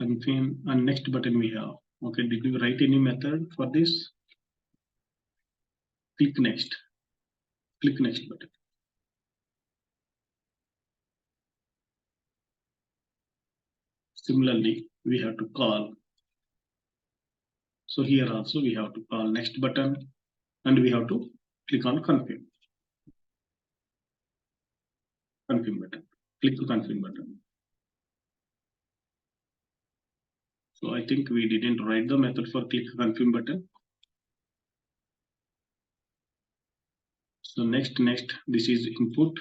confirm, and next button we have. Okay, did you write any method for this? Click next button. Similarly, we have to call. So here also we have to call next button, and we have to click on confirm button. Click the confirm button. So I think we didn't write the method for click confirm button. So next, this is input.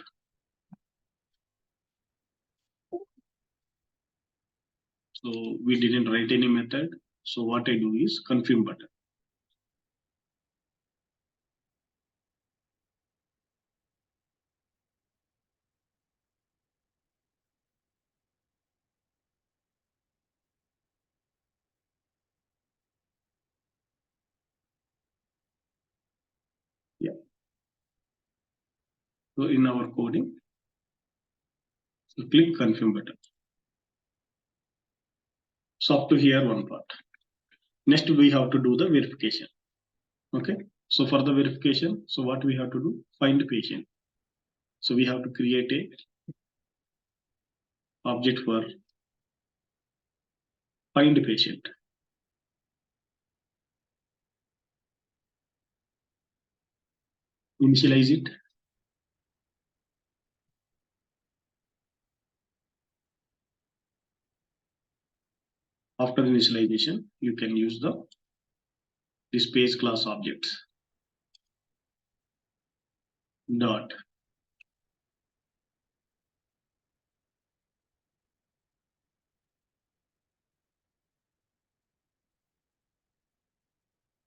So we didn't write any method. So what I do is confirm button. Yeah. So in our coding, so click confirm button. So up to here one part. Next we have to do the verification. Okay. So for the verification, so what we have to do? Find patient. So we have to create a object for find patient. Initialize it. After initialization, you can use the space class objects. Dot.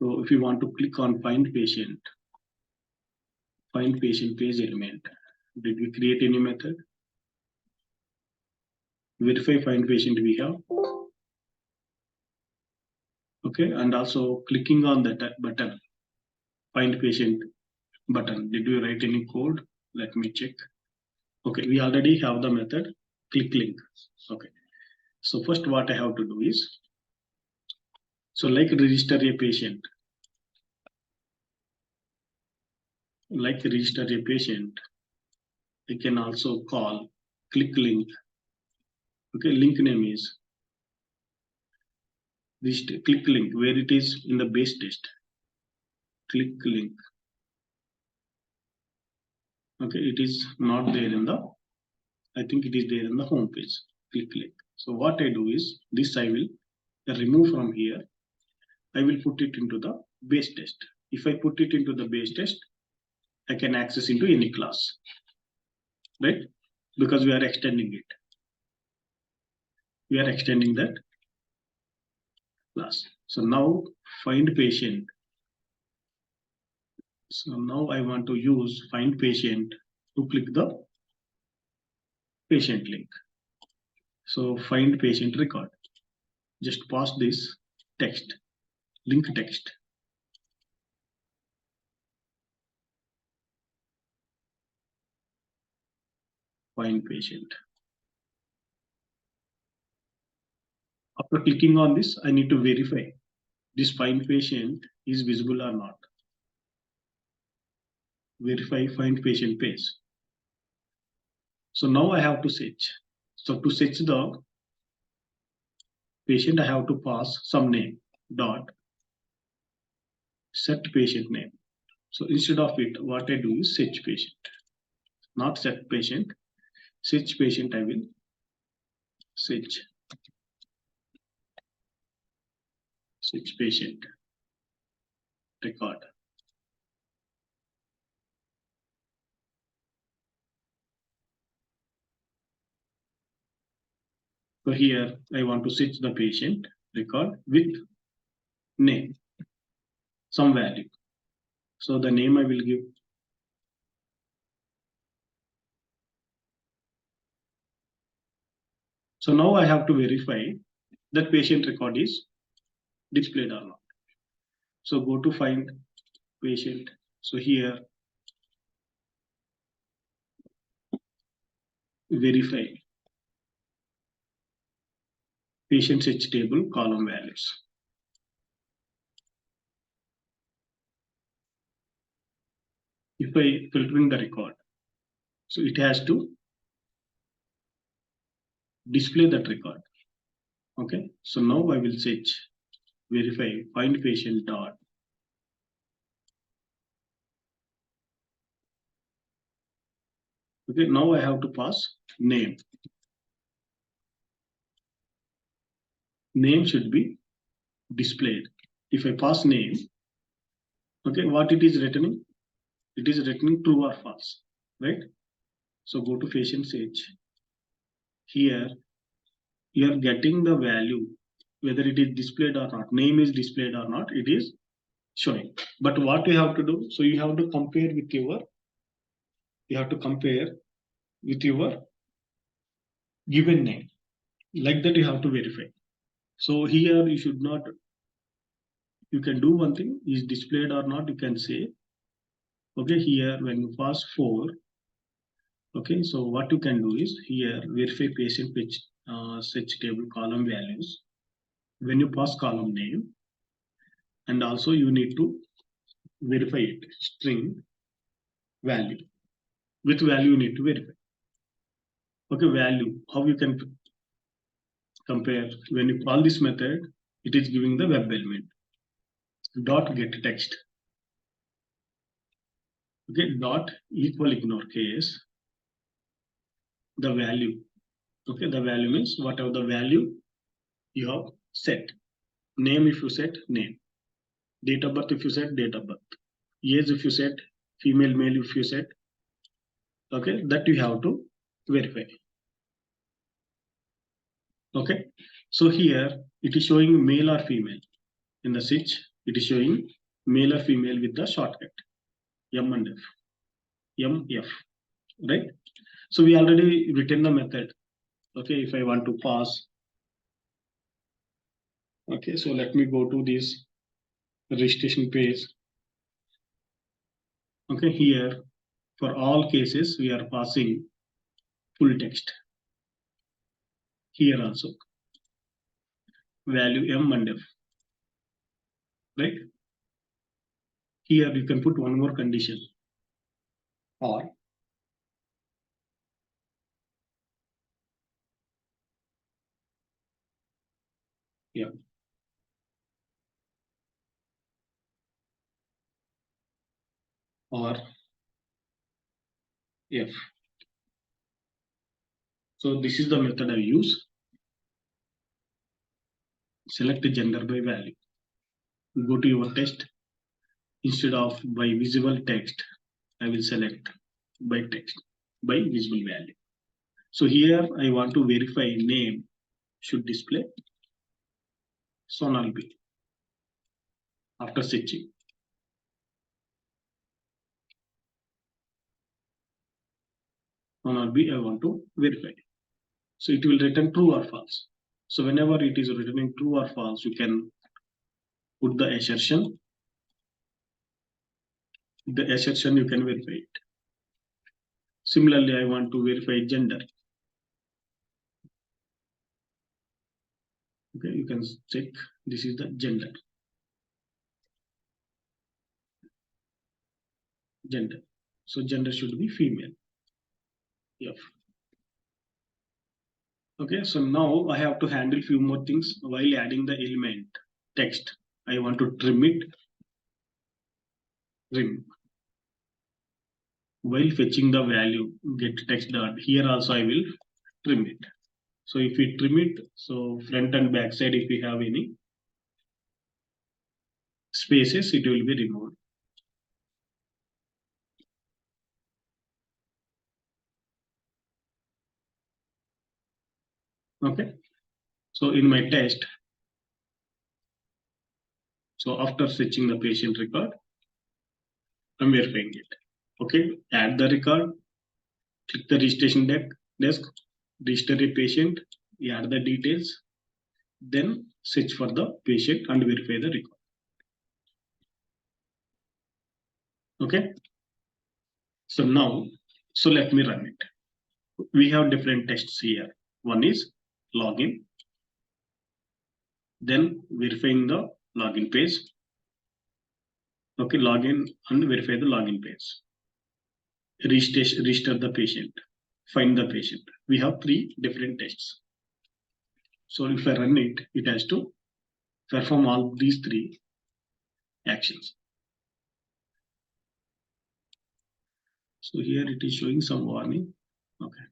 So if you want to click on find patient page element, did we create any method? Verify find patient we have. Okay, and also clicking on that button, find patient button. Did we write any code? Let me check. Okay, we already have the method click link. Okay, so first what I have to do is, so like register a patient, I can also call click link. Okay, link name is this click link where it is in the base test. Click link. Okay, it is not there in the, I think it is there in the home page. Click link. So what I do is this I will remove from here. I will put it into the base test. If I put it into the base test, I can access into any class, right? Because we are extending it. We are extending that class. So now find patient. So now I want to use find patient to click the patient link. So find patient record. Just pass this text, link text. Find patient. After clicking on this, I need to verify this find patient is visible or not. Verify find patient page. So now I have to search. So to search the patient, I have to pass some name dot set patient name. So instead of it, what I do is search patient, not set patient. Search patient, I will search patient record. So here I want to search the patient record with name, some value. So the name I will give. So now I have to verify that patient record is displayed or not. So go to find patient. So here verify patient search table column values. If I filtering the record, so it has to display that record. Okay, so now I will search verify find patient dot. Okay, now I have to pass name. Name should be displayed. If I pass name, okay, what it is returning? It is returning true or false, right? So go to patient search. Here you are getting the value, whether it is displayed or not. Name is displayed or not, it is showing. But what you have to do? So you have to compare with your given name. Like that you have to verify. So here you should not. You can do one thing: is displayed or not. You can say, okay, here when you pass 4. Okay, so what you can do is here verify patient page search table column values. When you pass column name, and also you need to verify it string value. With value you need to verify. Okay, value. How you can compare? When you call this method, it is giving the web element dot get text. Okay, dot equal ignore case the value. Okay, the value means whatever the value you have set. Name if you set name. Date of birth if you set date of birth. Age if you set female male if you set. Okay, that you have to verify. Okay, so here it is showing male or female. In the switch, it is showing male or female with the shortcut M and F. M F, right? So we already written the method. Okay, if I want to pass. Okay, so let me go to this registration page. Okay, here for all cases we are passing full text. Here also value M and F, right? Here you can put one more condition or yeah. Or F. So this is the method I use. Select the gender by value. Go to your text. Instead of by visible text, I will select by text by visible value. So here I want to verify name should display Sonal B after searching. Sonal B I want to verify. So it will return true or false. So whenever it is returning true or false, you can put the assertion. The assertion you can verify it. Similarly, I want to verify gender. Okay, you can check this is the gender. Gender. So gender should be female. F. Okay, so now I have to handle few more things while adding the element text. I want to trim it. Trim. While fetching the value get text dot. Here also I will trim it. So if we trim it, so front and back side, if we have any spaces, it will be removed. Okay. So in my test, so after searching the patient record, I'm verifying it. Okay, add the record, click the registration desk, register a patient, add the details, then search for the patient and verify the record. Okay. So now, so let me run it. we have different tests here. One is login, then verifying the login page. Okay, login and verify the login page. Register the patient, find the patient. We have three different tests. So if I run it, it has to perform all these three actions. So here it is showing some warning. Okay.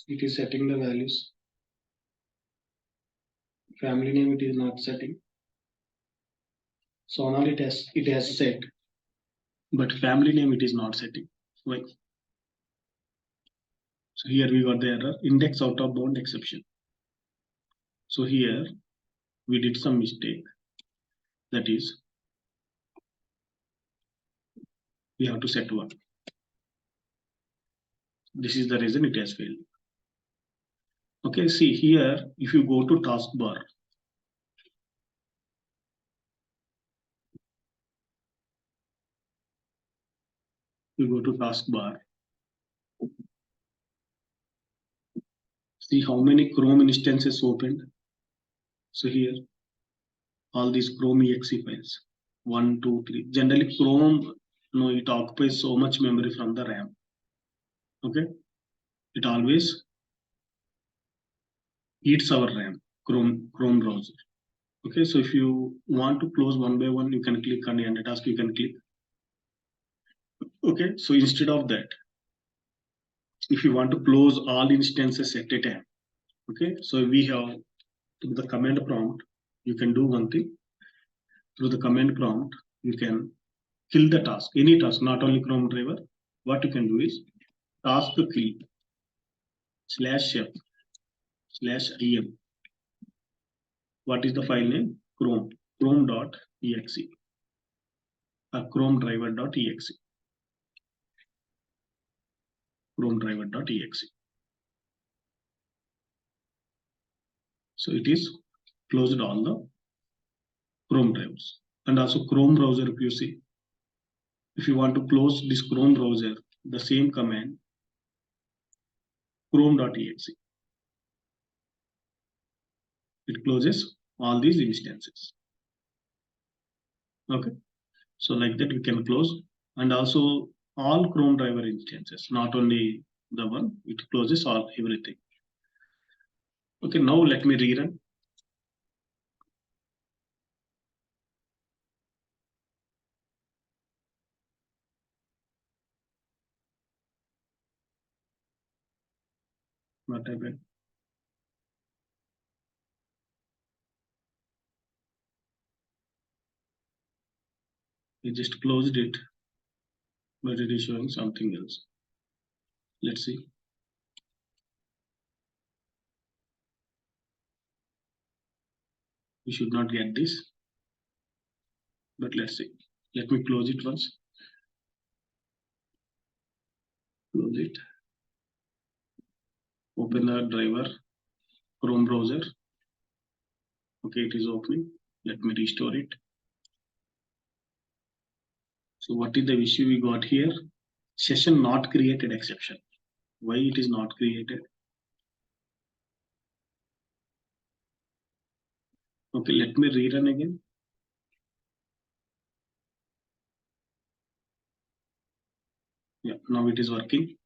It is setting the values. Family name it is not setting. So now it has set, but family name it is not setting. Why? So here we got the error, index out of bound exception. So here we did some mistake. That is, we have to set one. This is the reason it has failed. Okay, see here, if you go to taskbar, you go to taskbar, see how many Chrome instances opened. So here, all these Chrome exe files, 1, 2, 3. Generally, Chrome, no, it occupies so much memory from the RAM. Okay, it always eats our RAM, Chrome browser. Okay, so if you want to close one by one, you can click on the end task, you can click. Okay, so instead of that, if you want to close all instances at a time, okay, so we have the command prompt, you can do one thing. Through the command prompt, you can kill the task, any task, not only Chrome driver. What you can do is task kill /f/im. What is the file name? Chrome.exe or Chrome driver.exe. Chrome driver.exe. So it is closed all the Chrome drivers. And also Chrome browser, if you see, if you want to close this Chrome browser, the same command, chrome.exe. It closes all these instances. Okay, so like that we can close, and also all Chrome driver instances, not only the one, it closes all everything. Okay, now let me rerun. What happened? We just closed it, but it is showing something else. Let's see. We should not get this, but let's see. Let me close it once. Close it. Open the driver, Chrome browser. Okay, it is opening. Let me restore it. So what is the issue we got here? Session not created exception. Why it is not created? Okay, let me rerun again. Yeah, now it is working.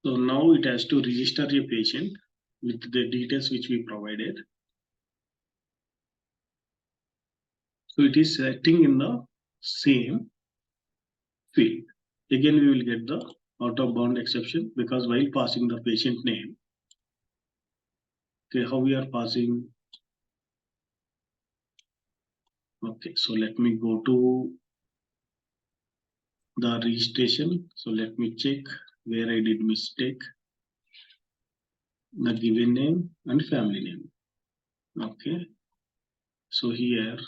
So now it has to register a patient with the details which we provided. So it is setting in the same field. Again, we will get the out of bound exception because while passing the patient name, okay, how we are passing. Okay, so let me go to the registration. So let me check where I did mistake. The given name and family name. Okay, so here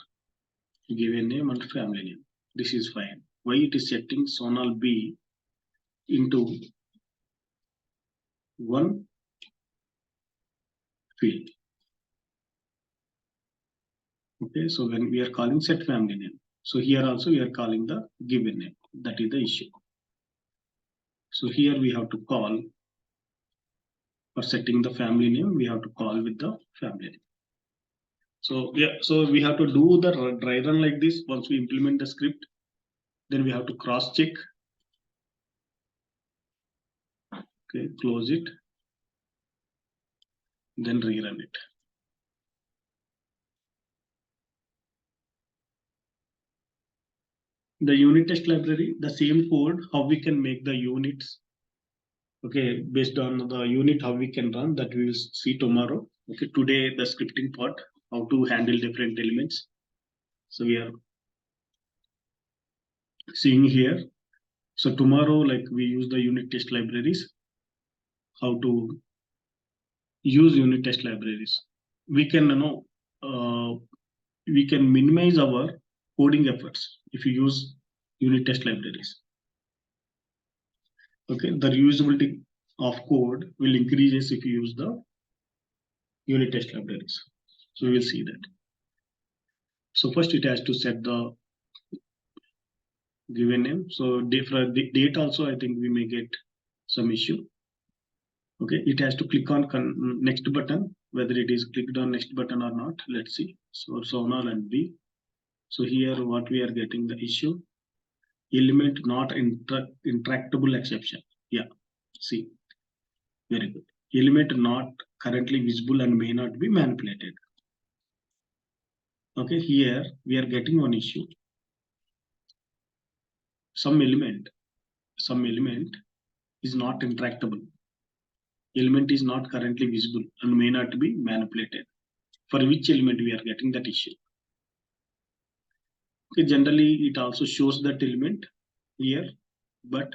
given name and family name. This is fine. Why it is setting Sonal B into one field? Okay, so when we are calling set family name, so here also we are calling the given name. That is the issue. So here we have to call for setting the family name. We have to call with the family name. So yeah, so we have to do the dry run like this. Once we implement the script, then we have to cross check. Okay, close it, then rerun it. The unit test library, the same code, how we can make the units. Okay, based on the unit, how we can run, that we will see tomorrow. Okay, today the scripting part, how to handle different elements. So we are seeing here. So tomorrow, like we use the unit test libraries, how to use unit test libraries. We can, we can minimize our coding efforts if you use unit test libraries. Okay, the reusability of code will increase if you use the unit test libraries. So we will see that. So first it has to set the given name. So date also, I think we may get some issue. Okay, it has to click on next button, whether it is clicked on next button or not. Let's see. So Sonal and B. So here what we are getting the issue, element not intractable exception. Yeah, see, very good. Element not currently visible and may not be manipulated. Okay, here we are getting one issue. Some element is not intractable. Element is not currently visible and may not be manipulated. For which element we are getting that issue? Okay, generally it also shows that element here, but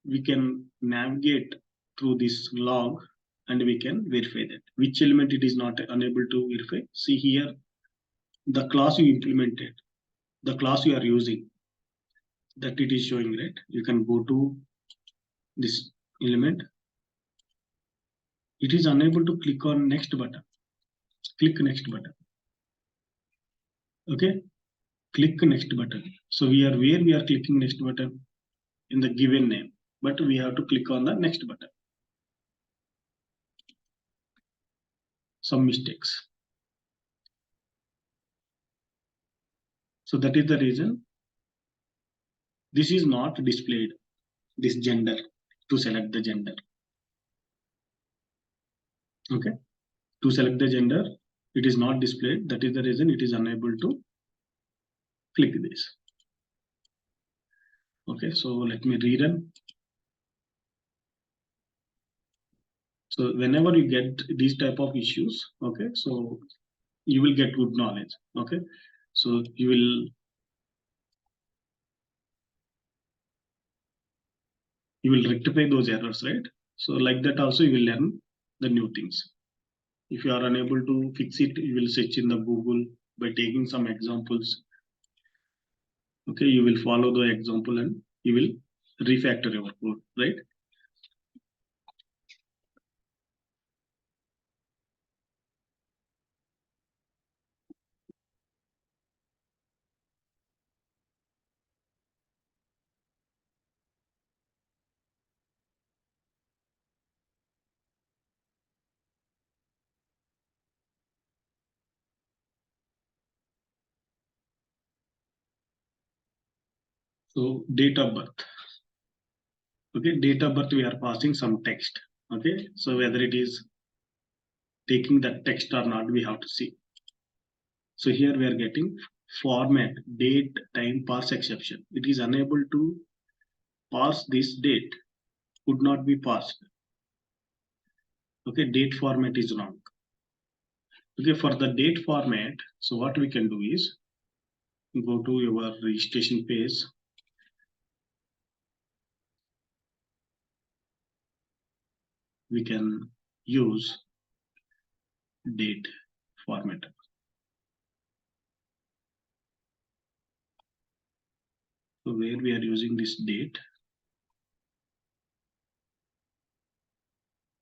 we can navigate through this log and we can verify that which element it is not unable to verify. See here, the class you implemented, the class you are using, that it is showing, right? You can go to this element. It is unable to click on next button. Click next button. Okay, click next button. So we are where we are clicking next button in the given name, but we have to click on the next button. Some mistakes. So that is the reason this is not displayed, this gender, to select the gender. Okay, to select the gender, it is not displayed. That is the reason it is unable to click this. Okay, so let me rerun. So whenever you get these type of issues, okay, so you will get good knowledge. Okay, so you will rectify those errors, right? So like that also you will learn the new things. If you are unable to fix it, you will search in the Google by taking some examples. Okay, you will follow the example and you will refactor your code, right? So date of birth. Okay, date of birth we are passing some text. Okay, so whether it is taking that text or not, we have to see. So here we are getting format date time parse exception. It is unable to parse this date, could not be parsed. Okay, date format is wrong. Okay, for the date format, so what we can do is go to your registration page. We can use date format. So where we are using this date.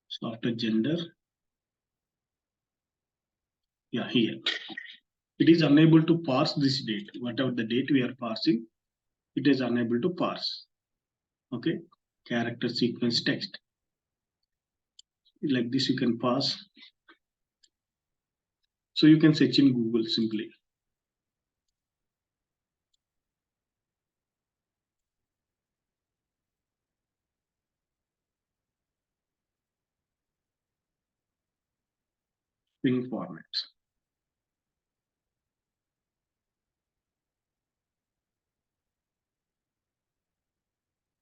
So after gender, yeah, here. It is unable to parse this date. Whatever the date we are parsing, it is unable to parse. Okay, character sequence text. Like this you can parse. So you can search in Google simply. String formats.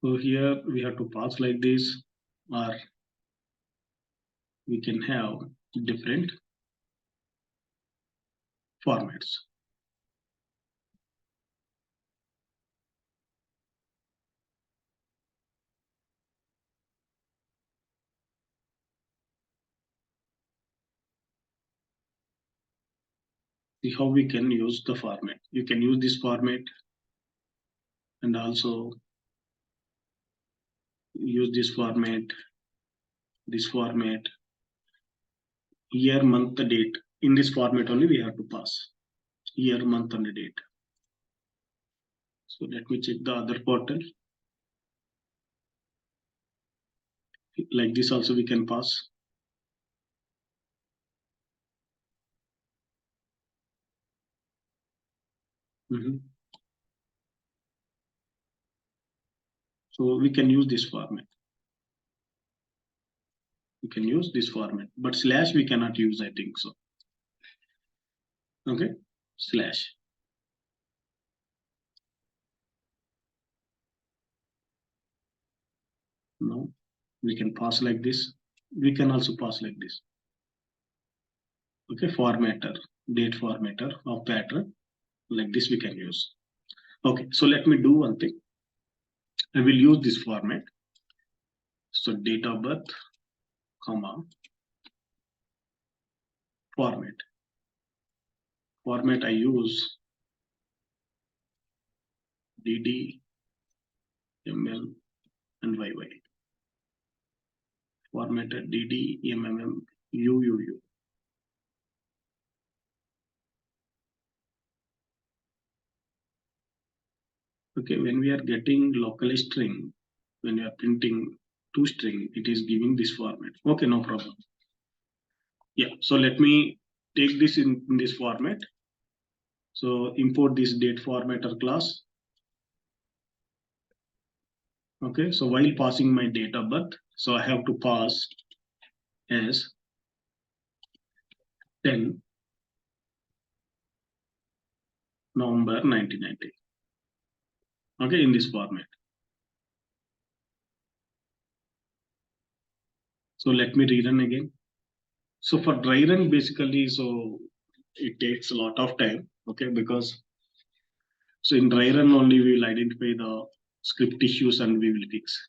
So here we have to pass like this, or we can have different formats. See how we can use the format. You can use this format and also use this format, year, month, date. In this format only we have to pass year, month, and date. So let me check the other portal. Like this also we can pass. So we can use this format. We can use this format, but slash we cannot use, I think so. Okay, slash. No, we can pass like this. We can also pass like this. Okay, formatter, date formatter of pattern. Like this we can use. Okay, so let me do one thing. I will use this format. So date of birth, comma, format. Format I use DD, ML, and YY. Formatted DD, MMM, UUU. Okay, when we are getting local string, when we are printing to string, it is giving this format. Okay, no problem. Yeah, so let me take this in this format. So import this date formatter class. Okay, so while passing my date of birth, so I have to pass as 10 November 1990. Okay, in this format. So let me rerun again. So for dry run, basically, so it takes a lot of time. Okay, because so in dry run only we will identify the script issues and we will fix.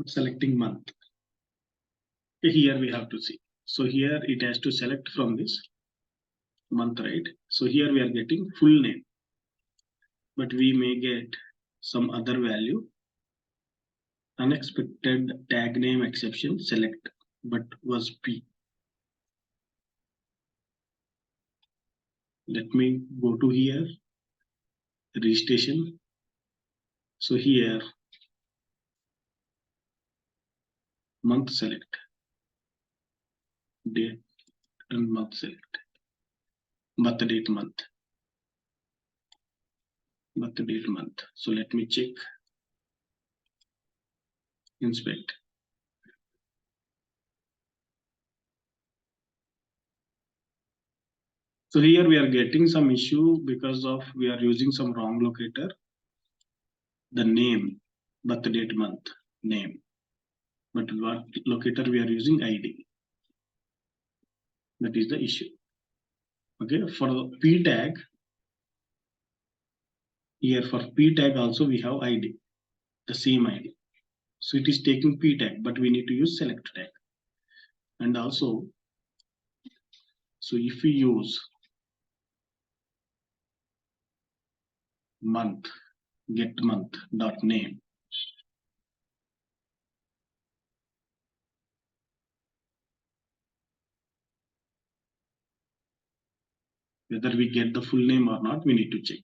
selecting month. Here we have to see. So here it has to select from this month, right? So here we are getting full name, but we may get some other value. Unexpected tag name exception select, but was P. Let me go to here, registration. So here, month select, date and month select, birth date month, birth date month. So let me check, inspect. So here we are getting some issue because of we are using some wrong locator. The name, birth date month, name. But what locator we are using ID. That is the issue. Okay, for the P tag, here for P tag also we have ID, the same ID. So it is taking P tag, but we need to use select tag. And also, so if we use month, get month dot name, whether we get the full name or not, we need to check.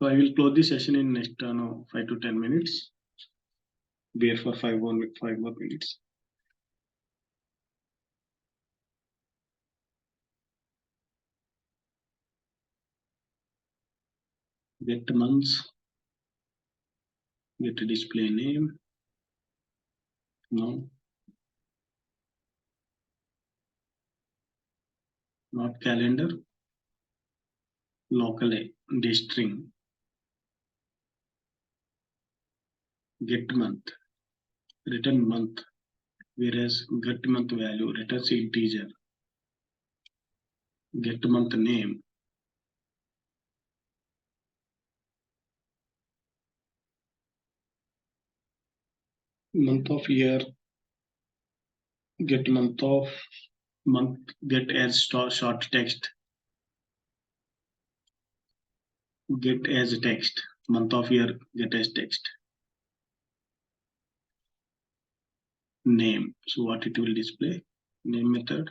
So I will close this session in next 5 to 10 minutes. Bear for 5 more minutes. Get months, get display name. No, not calendar. Local day string. Get month, return month. Whereas get month value returns integer. Get month name. Month of year. Get month of month. Get as short text. Get as text. Month of year. Get as text. Name. So what it will display? Name method.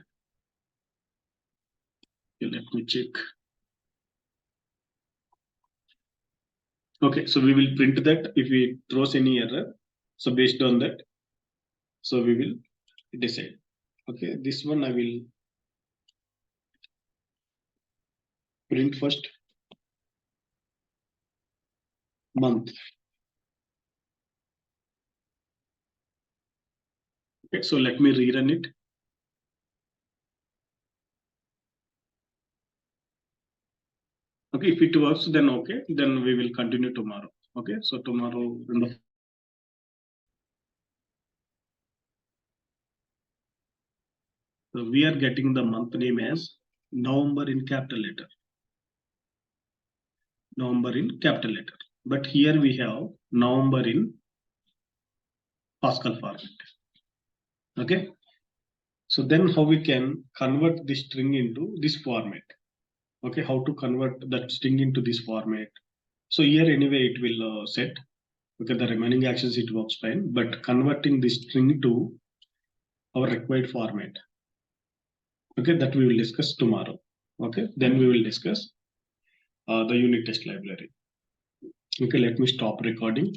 Okay, let me check. Okay, so we will print that if we throws any error. So based on that, so we will decide. Okay, this one I will print first month. Okay, so let me rerun it. Okay, if it works, then okay, then we will continue tomorrow. Okay, so tomorrow so we are getting the month name as November in capital letter. November in capital letter. But here we have November in Pascal format. Okay. So then how we can convert this string into this format? Okay, how to convert that string into this format? So here anyway it will set. Okay, the remaining actions it works fine, but converting this string to our required format. Okay, that we will discuss tomorrow. Okay, then we will discuss the unit test library. Okay, let me stop recording.